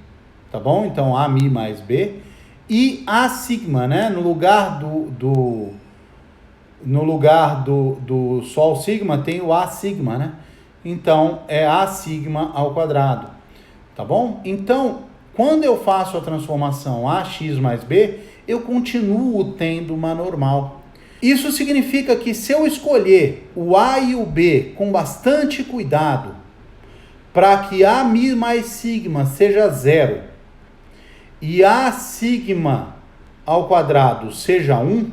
tá bom? Então, a μ mais b. E a sigma, né? No lugar do sol sigma tem o a sigma, né? Então, é a sigma ao quadrado, tá bom? Então, quando eu faço a transformação ax mais b, eu continuo tendo uma normal. Isso significa que se eu escolher o a e o b com bastante cuidado, para que a μ mais sigma seja zero, e a sigma ao quadrado seja 1,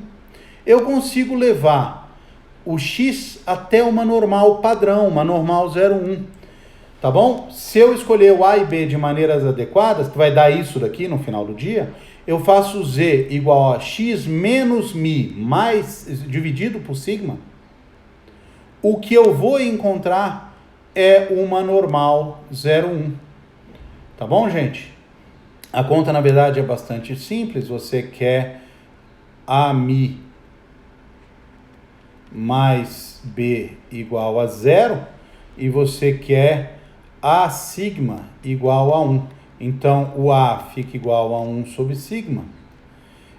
eu consigo levar o x até uma normal padrão, uma normal 0,1. Tá bom? Se eu escolher o a e b de maneiras adequadas, que vai dar isso daqui no final do dia, eu faço z igual a x menos μ mais dividido por sigma. O que eu vou encontrar é uma normal 0,1. Tá bom, gente? A conta, na verdade, é bastante simples. Você quer a μ mais b igual a 0 e você quer a sigma igual a 1. Então, o a fica igual a 1 sobre sigma.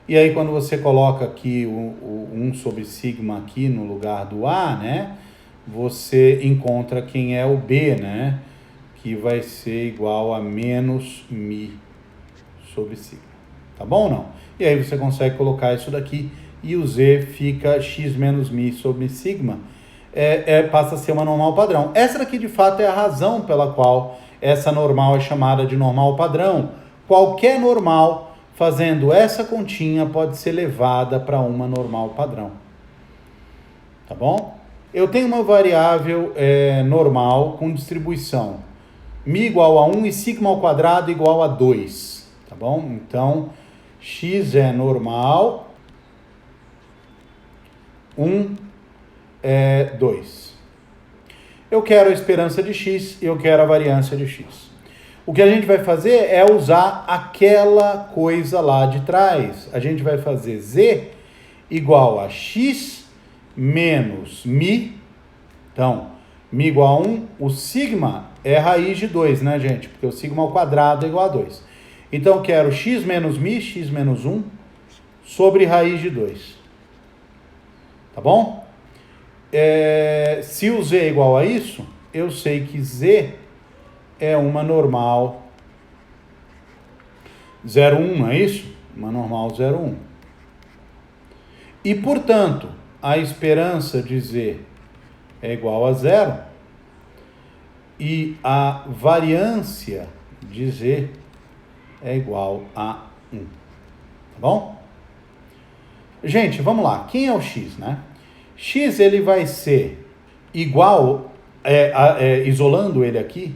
E aí, quando você coloca aqui o 1 sobre sigma aqui no lugar do a, né? Você encontra quem é o b, né? Que vai ser igual a menos μ sobre sigma. Tá bom ou não? E aí você consegue colocar isso daqui e o z fica x menos μ sobre sigma. Passa a ser uma normal padrão. Essa daqui, de fato, é a razão pela qual essa normal é chamada de normal padrão. Qualquer normal fazendo essa continha pode ser levada para uma normal padrão. Tá bom? Eu tenho uma variável normal com distribuição μ igual a 1 e sigma ao quadrado igual a 2. Tá bom? Então, x é normal, 1 é 2. Eu quero a esperança de x e eu quero a variância de x. O que a gente vai fazer é usar aquela coisa lá de trás. A gente vai fazer z igual a x menos μ. Então, Mi igual a 1, o sigma é raiz de 2, né, gente? Porque o sigma ao quadrado é igual a 2. Então, eu quero x menos mi, x menos 1, sobre raiz de 2. Tá bom? Se o z é igual a isso, eu sei que z é uma normal 0,1, não é isso? Uma normal 0,1. E, portanto, a esperança de z é igual a 0 e a variância de z é igual a 1. Tá bom? Gente, vamos lá. Quem é o x, né? X ele vai ser igual, isolando ele aqui,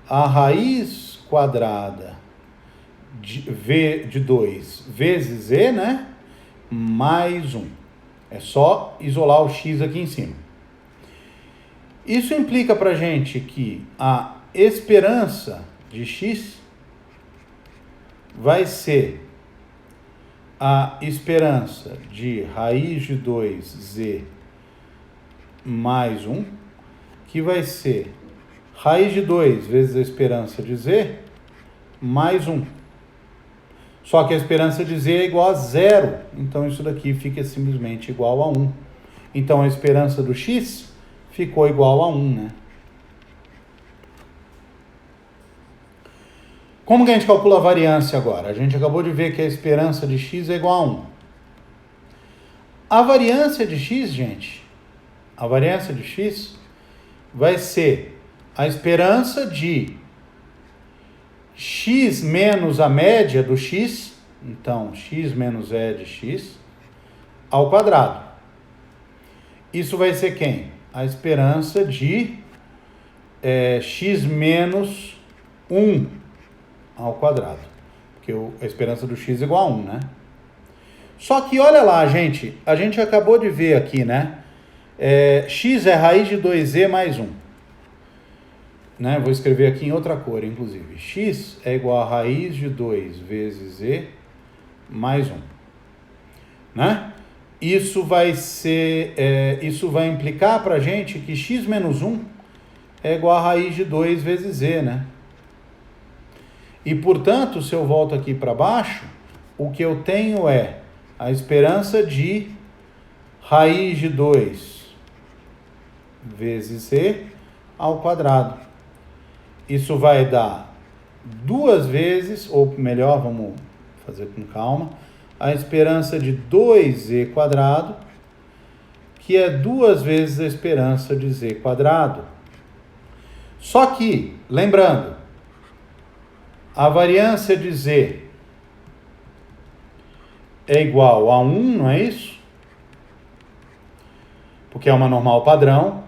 a raiz quadrada de 2 vezes z, né? Mais 1. É só isolar o x aqui em cima. Isso implica para a gente que a esperança de x vai ser a esperança de raiz de 2z mais 1, que vai ser raiz de 2 vezes a esperança de z mais 1. Só que a esperança de z é igual a 0, então isso daqui fica simplesmente igual a 1. Então a esperança do x ficou igual a 1, né? Como que a gente calcula a variância agora? A gente acabou de ver que a esperança de x é igual a 1. A variância de x, gente, a variância de x vai ser a esperança de x menos a média do x, então x menos e de x, ao quadrado. Isso vai ser quem? A esperança de x menos 1 ao quadrado. Porque a esperança do x é igual a 1, né? Só que olha lá, gente, a gente acabou de ver aqui, né? X é raiz de 2z mais 1. Né? Vou escrever aqui em outra cor, inclusive. X é igual a raiz de 2 vezes z mais 1. Né? Isso vai implicar para a gente que x menos 1 é igual a raiz de 2 vezes z, né? E, portanto, se eu volto aqui para baixo, o que eu tenho é a esperança de raiz de 2 vezes z ao quadrado. Isso vai dar 2 vezes, ou melhor, vamos fazer com calma, a esperança de 2z quadrado, que é 2 vezes a esperança de z quadrado. Só que, lembrando, a variância de z é igual a 1, não é isso? Porque é uma normal padrão.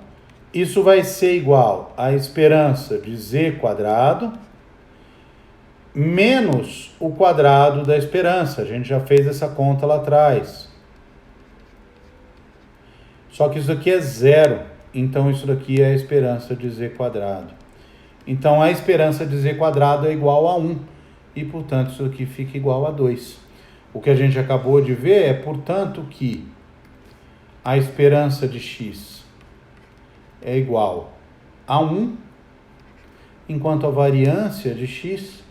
Isso vai ser igual à esperança de z quadrado menos o quadrado da esperança. A gente já fez essa conta lá atrás. Só que isso aqui é 0. Então, isso daqui é a esperança de z quadrado. Então, a esperança de z quadrado é igual a 1. E, portanto, isso aqui fica igual a 2. O que a gente acabou de ver é, portanto, que a esperança de x é igual a 1, enquanto a variância de x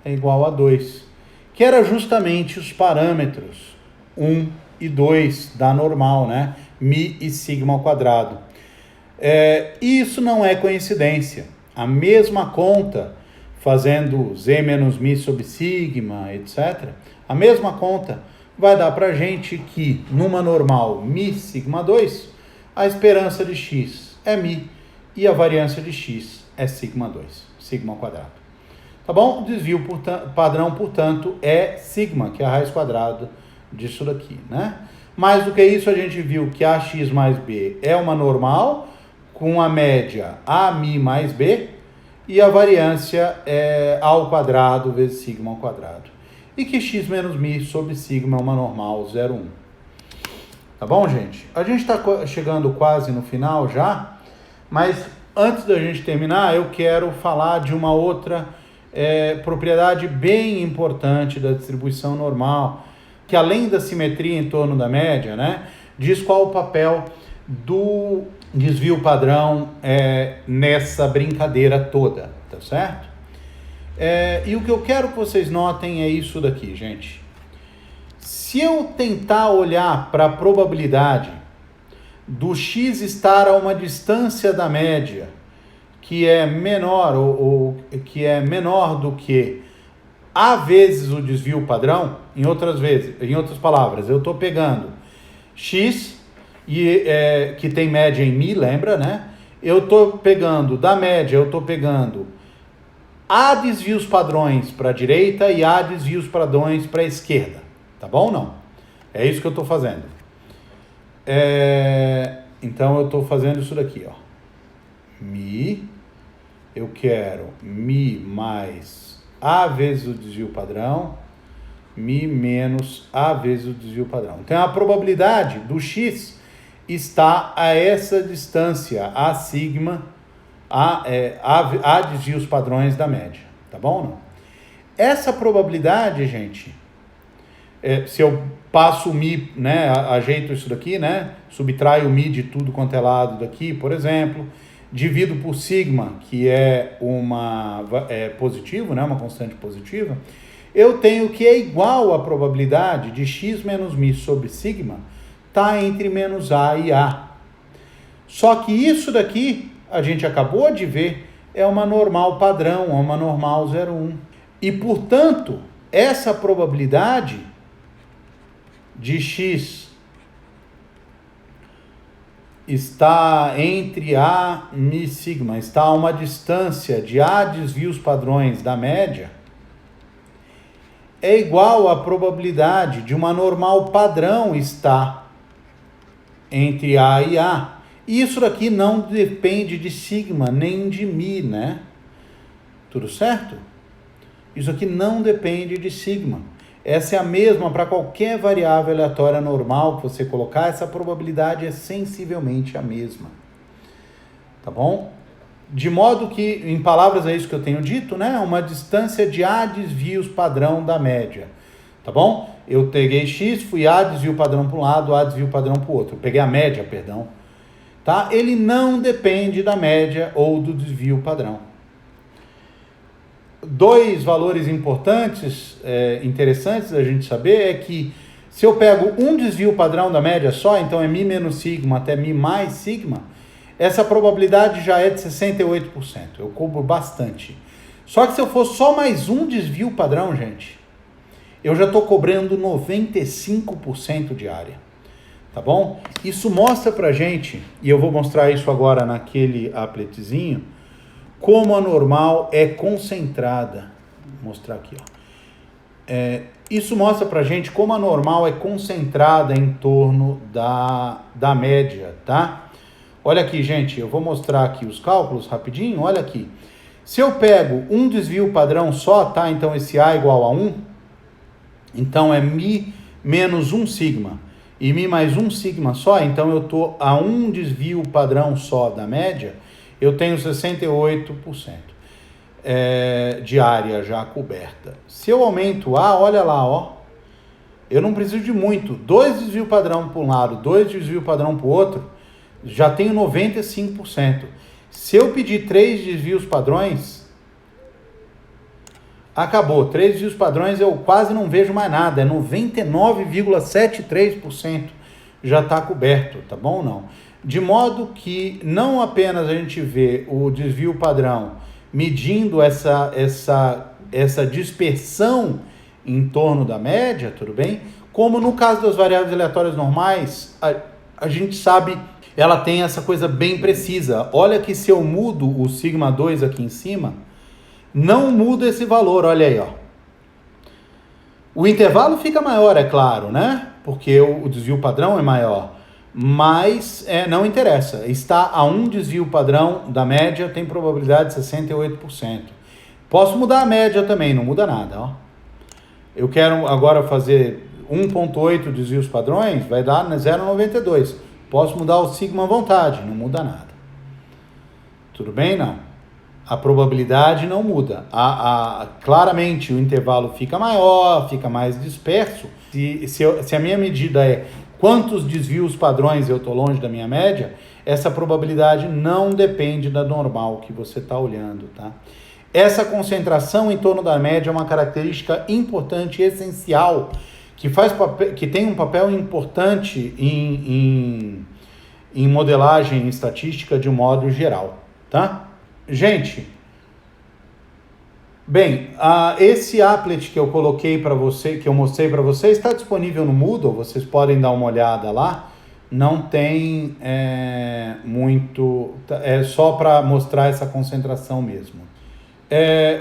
é igual a 2, que era justamente os parâmetros 1 e 2 da normal, né? Mi e sigma ao quadrado. E isso não é coincidência. A mesma conta, fazendo z menos mi sobre sigma, etc., a mesma conta vai dar para a gente que, numa normal mi sigma 2, a esperança de x é mi e a variância de x é sigma 2, sigma ao quadrado. Tá bom? O desvio padrão, portanto, é sigma, que é a raiz quadrada disso daqui, né? Mais do que isso, a gente viu que ax mais b é uma normal com a média a mi mais b e a variância é a ao quadrado vezes sigma ao quadrado. E que x menos mi sobre sigma é uma normal 0,1. Tá bom, gente? A gente está chegando quase no final já, mas antes da gente terminar, eu quero falar de uma outra propriedade bem importante da distribuição normal, que além da simetria em torno da média, né, diz qual o papel do desvio padrão nessa brincadeira toda, tá certo? E o que eu quero que vocês notem é isso daqui, gente. Se eu tentar olhar para a probabilidade do x estar a uma distância da média que é menor ou que é menor do que a vezes o desvio padrão, em outras palavras, eu estou pegando x que tem média em mi, lembra, né? Eu estou pegando da média, eu estou pegando a desvios padrões para a direita e a desvios padrões para a esquerda, tá bom ou não? É isso que eu estou fazendo. Então eu estou fazendo isso daqui, ó. Mi, eu quero mi mais a vezes o desvio padrão, mi menos a vezes o desvio padrão. Então a probabilidade do x está a essa distância, a sigma, a desvios padrões da média, tá bom ou não? Essa probabilidade, gente, se eu passo o mi, né, ajeito isso daqui, né, subtraio o mi de tudo quanto é lado daqui, por exemplo, divido por sigma, que é positivo, né, uma constante positiva, eu tenho que é igual à probabilidade de x menos mi sobre sigma tá entre menos a e a. Só que isso daqui, a gente acabou de ver, é uma normal padrão, é uma normal 0,1. E, portanto, essa probabilidade de x está entre a mi sigma, está a uma distância de a desvios padrões da média, é igual à probabilidade de uma normal padrão estar entre a e a. E isso daqui não depende de sigma nem de mi, né? Tudo certo? Isso aqui não depende de sigma. Essa é a mesma para qualquer variável aleatória normal que você colocar, essa probabilidade é sensivelmente a mesma. Tá bom? De modo que, em palavras é isso que eu tenho dito, né? Uma distância de a desvios padrão da média. Tá bom? Eu peguei x, fui a desvio padrão para um lado, a desvio padrão para o outro. Eu peguei a média, perdão. Tá? Ele não depende da média ou do desvio padrão. Dois valores importantes, interessantes da gente saber é que se eu pego um desvio padrão da média só, então é mi menos sigma até mi mais sigma, essa probabilidade já é de 68%. Eu cubro bastante. Só que se eu for só mais um desvio padrão, gente, eu já estou cobrando 95% de área. Tá bom? Isso mostra pra gente, e eu vou mostrar isso agora naquele appletzinho, como a normal é concentrada. Vou mostrar aqui, ó. Isso mostra pra gente como a normal é concentrada em torno da média, tá? Olha aqui, gente, eu vou mostrar aqui os cálculos rapidinho, olha aqui. Se eu pego um desvio padrão só, tá? Então esse A igual a 1, então é mi menos 1 sigma. E mi mais 1 sigma só, então eu estou a um desvio padrão só da média, eu tenho 68% de área já coberta. Se eu aumento A, olha lá, ó, eu não preciso de muito. 2 desvios padrão para um lado, 2 desvios padrão para o outro, já tenho 95%. Se eu pedir 3 desvios padrões, acabou. 3 desvios padrões eu quase não vejo mais nada. É 99,73% já está coberto, tá bom ou não? De modo que não apenas a gente vê o desvio padrão medindo essa dispersão em torno da média, tudo bem? Como no caso das variáveis aleatórias normais, a gente sabe, ela tem essa coisa bem precisa. Olha que se eu mudo o sigma 2 aqui em cima, não muda esse valor, olha aí, ó. O intervalo fica maior, é claro, né? Porque o desvio padrão é maior. Mas não interessa. Está a um desvio padrão da média, tem probabilidade de 68%. Posso mudar a média também, não muda nada, ó. Eu quero agora fazer 1,8 desvios padrões, vai dar 0,92. Posso mudar o sigma à vontade, não muda nada. Tudo bem? Não. A probabilidade não muda. Claramente o intervalo fica maior, fica mais disperso. Se a minha medida é quantos desvios padrões eu estou longe da minha média, essa probabilidade não depende da normal que você está olhando, tá? Essa concentração em torno da média é uma característica importante e essencial, que tem um papel importante em modelagem estatística de um modo geral, tá? Gente, bem, esse applet que eu coloquei para você, que eu mostrei para vocês, está disponível no Moodle, vocês podem dar uma olhada lá. Não tem muito, é só para mostrar essa concentração mesmo.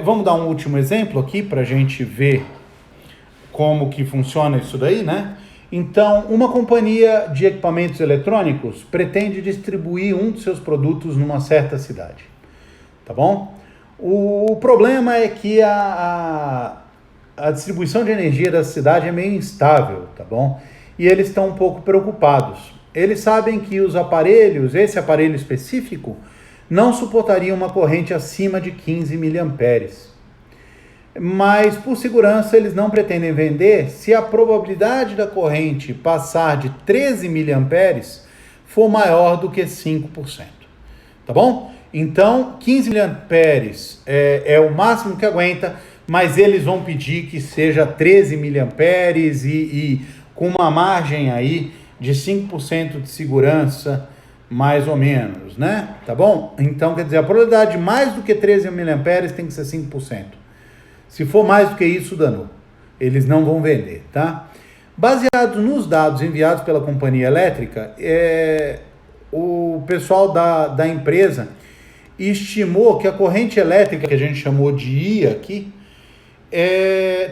Vamos dar um último exemplo aqui para a gente ver como que funciona isso daí, né? Então, uma companhia de equipamentos eletrônicos pretende distribuir um dos seus produtos numa certa cidade, tá bom? O problema é que a distribuição de energia da cidade é meio instável, tá bom? E eles estão um pouco preocupados. Eles sabem que os aparelhos, esse aparelho específico, não suportaria uma corrente acima de 15 miliamperes. Mas, por segurança, eles não pretendem vender se a probabilidade da corrente passar de 13 miliamperes for maior do que 5%. Tá bom? Então, 15 miliamperes é o máximo que aguenta, mas eles vão pedir que seja 13 miliamperes e com uma margem aí de 5% de segurança, mais ou menos, né? Tá bom? Então, quer dizer, a probabilidade de mais do que 13 miliamperes tem que ser 5%. Se for mais do que isso, danou. Eles não vão vender, tá? Baseado nos dados enviados pela companhia elétrica, o pessoal da empresa estimou que a corrente elétrica, que a gente chamou de I aqui,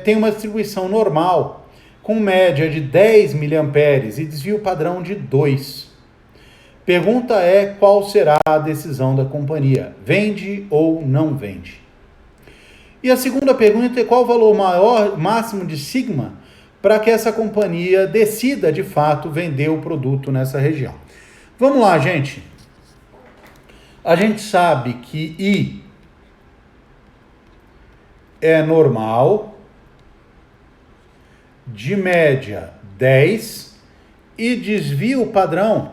tem uma distribuição normal, com média de 10 miliamperes e desvio padrão de 2. Pergunta é qual será a decisão da companhia, vende ou não vende? E a segunda pergunta é qual o valor máximo de sigma para que essa companhia decida de fato vender o produto nessa região. Vamos lá, gente. A gente sabe que I é normal, de média 10 e desvio padrão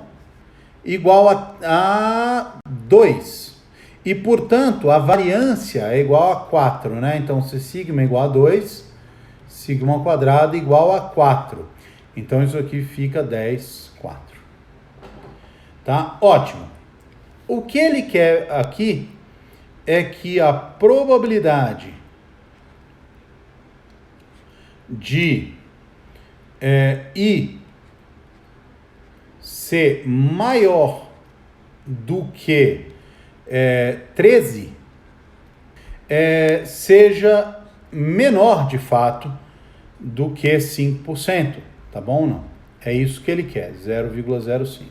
igual a 2. E, portanto, a variância é igual a 4, né? Então, se sigma é igual a 2, sigma ao quadrado é igual a 4. Então, isso aqui fica 10, 4. Tá? Ótimo. O que ele quer aqui é que a probabilidade de I ser maior do que 13 seja menor de fato do que 5%, tá bom ou não? É isso que ele quer, 0,05.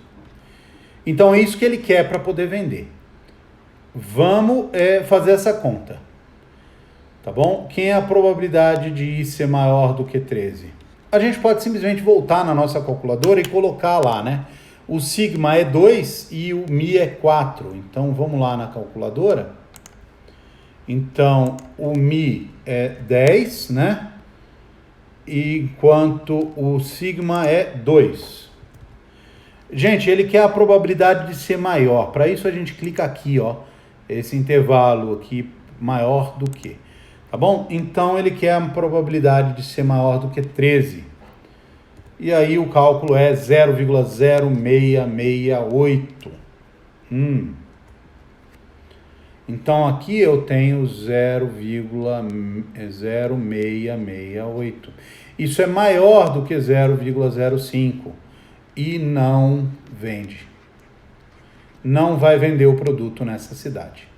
Então é isso que ele quer para poder vender. Vamos fazer essa conta, tá bom? Quem é a probabilidade de I ser maior do que 13? A gente pode simplesmente voltar na nossa calculadora e colocar lá, né? O sigma é 2 e o mi é 4. Então, vamos lá na calculadora. Então, o mi é 10, né? Enquanto o sigma é 2. Gente, ele quer a probabilidade de ser maior. Para isso, a gente clica aqui, ó. Esse intervalo aqui, maior do que. Tá bom? Então, ele quer a probabilidade de ser maior do que 13. E aí o cálculo é 0,0668. Então aqui eu tenho 0,0668. Isso é maior do que 0,05 e não vende. Não vai vender o produto nessa cidade.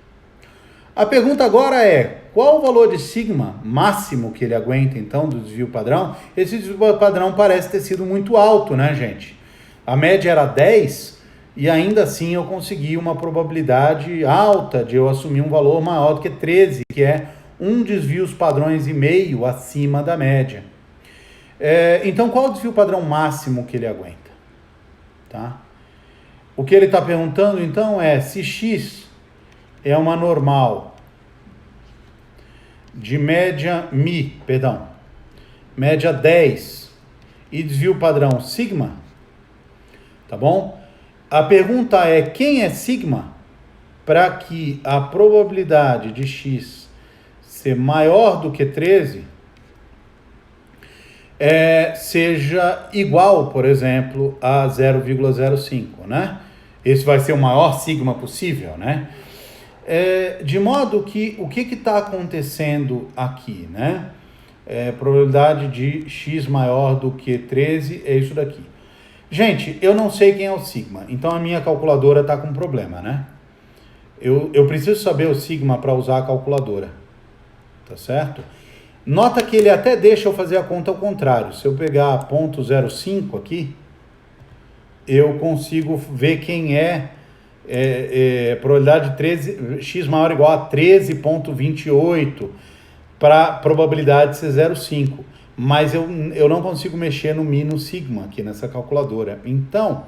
A pergunta agora é, qual o valor de sigma máximo que ele aguenta, então, do desvio padrão? Esse desvio padrão parece ter sido muito alto, né, gente? A média era 10 e ainda assim eu consegui uma probabilidade alta de eu assumir um valor maior do que 13, que é um desvios padrões e meio acima da média. Então, qual o desvio padrão máximo que ele aguenta? Tá? O que ele está perguntando, então, é se X é uma normal de média média 10 e desvio padrão sigma, tá bom? A pergunta é, quem é sigma para que a probabilidade de x ser maior do que 13 seja igual, por exemplo, a 0,05, né? Esse vai ser o maior sigma possível, né? De modo que, o que está acontecendo aqui, né? Probabilidade de x maior do que 13 é isso daqui. Gente, eu não sei quem é o sigma, então a minha calculadora está com problema, né? Eu preciso saber o sigma para usar a calculadora, tá certo? Nota que ele até deixa eu fazer a conta ao contrário. Se eu pegar 0,05 aqui, eu consigo ver quem probabilidade de 13, x maior ou igual a 13,28 para probabilidade de ser 0,5. Mas eu não consigo mexer no mi no sigma aqui nessa calculadora. Então,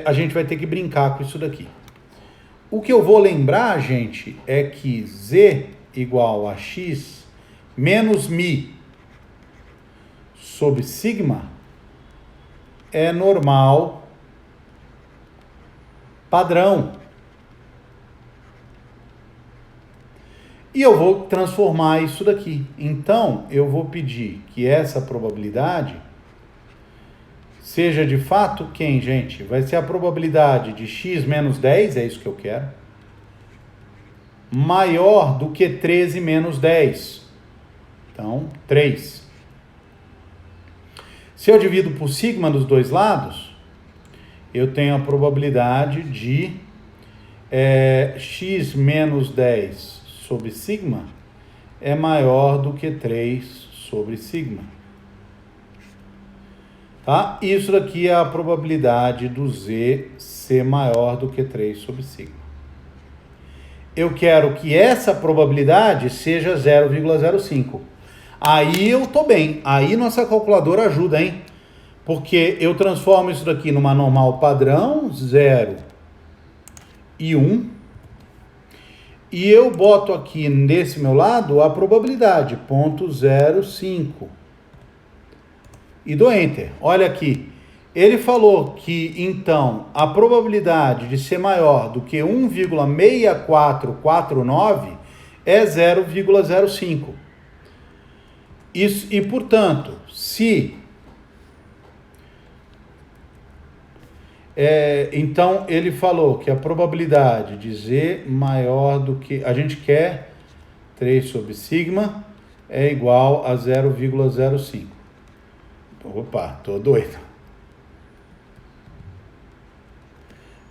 a gente vai ter que brincar com isso daqui. O que eu vou lembrar, gente, é que z igual a x menos mi sobre sigma é normal padrão. E eu vou transformar isso daqui. Então, eu vou pedir que essa probabilidade seja de fato quem, gente? Vai ser a probabilidade de x menos 10, é isso que eu quero, maior do que 13 menos 10. Então, 3. Se eu divido por sigma dos dois lados, eu tenho a probabilidade de x menos 10 sobre sigma é maior do que 3 sobre sigma. Tá? Isso daqui é a probabilidade do z ser maior do que 3 sobre sigma. Eu quero que essa probabilidade seja 0,05. Aí eu tô bem. Aí nossa calculadora ajuda, hein? Porque eu transformo isso daqui numa normal padrão, 0 e 1. E eu boto aqui nesse meu lado a probabilidade, 0,05. E dou Enter. Olha aqui. Ele falou que, então, a probabilidade de ser maior do que 1,6449 é 0,05. Isso, e, portanto, se... então, ele falou que a probabilidade de z maior do que... A gente quer 3 sobre sigma é igual a 0,05. Opa, tô doido.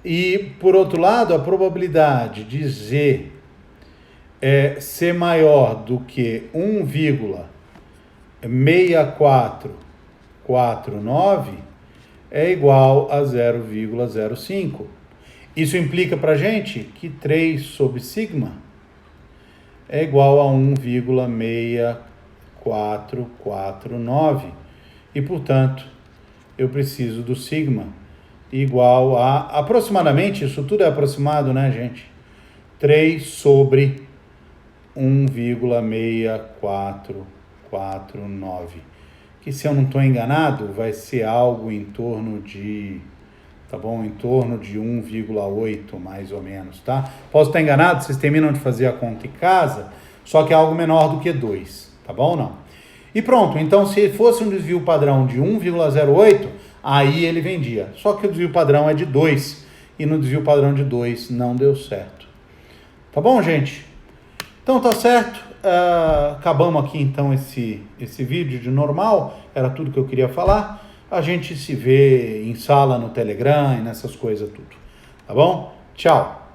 E, por outro lado, a probabilidade de z ser maior do que 1,6449 é igual a 0,05. Isso implica para a gente que 3 sobre sigma é igual a 1,6449. E, portanto, eu preciso do sigma igual a, aproximadamente, isso tudo é aproximado, né, gente? 3 sobre 1,6449. Que, se eu não estou enganado, vai ser algo em torno de, tá bom? Em torno de 1,8, mais ou menos, tá? Posso estar enganado, vocês terminam de fazer a conta em casa, só que é algo menor do que 2, tá bom ou não? E pronto, então se fosse um desvio padrão de 1,08, aí ele vendia. Só que o desvio padrão é de 2, e no desvio padrão de 2 não deu certo. Tá bom, gente? Então tá certo. Acabamos aqui então esse vídeo de normal, era tudo que eu queria falar. A gente se vê em sala no Telegram e nessas coisas tudo. Tá bom? Tchau!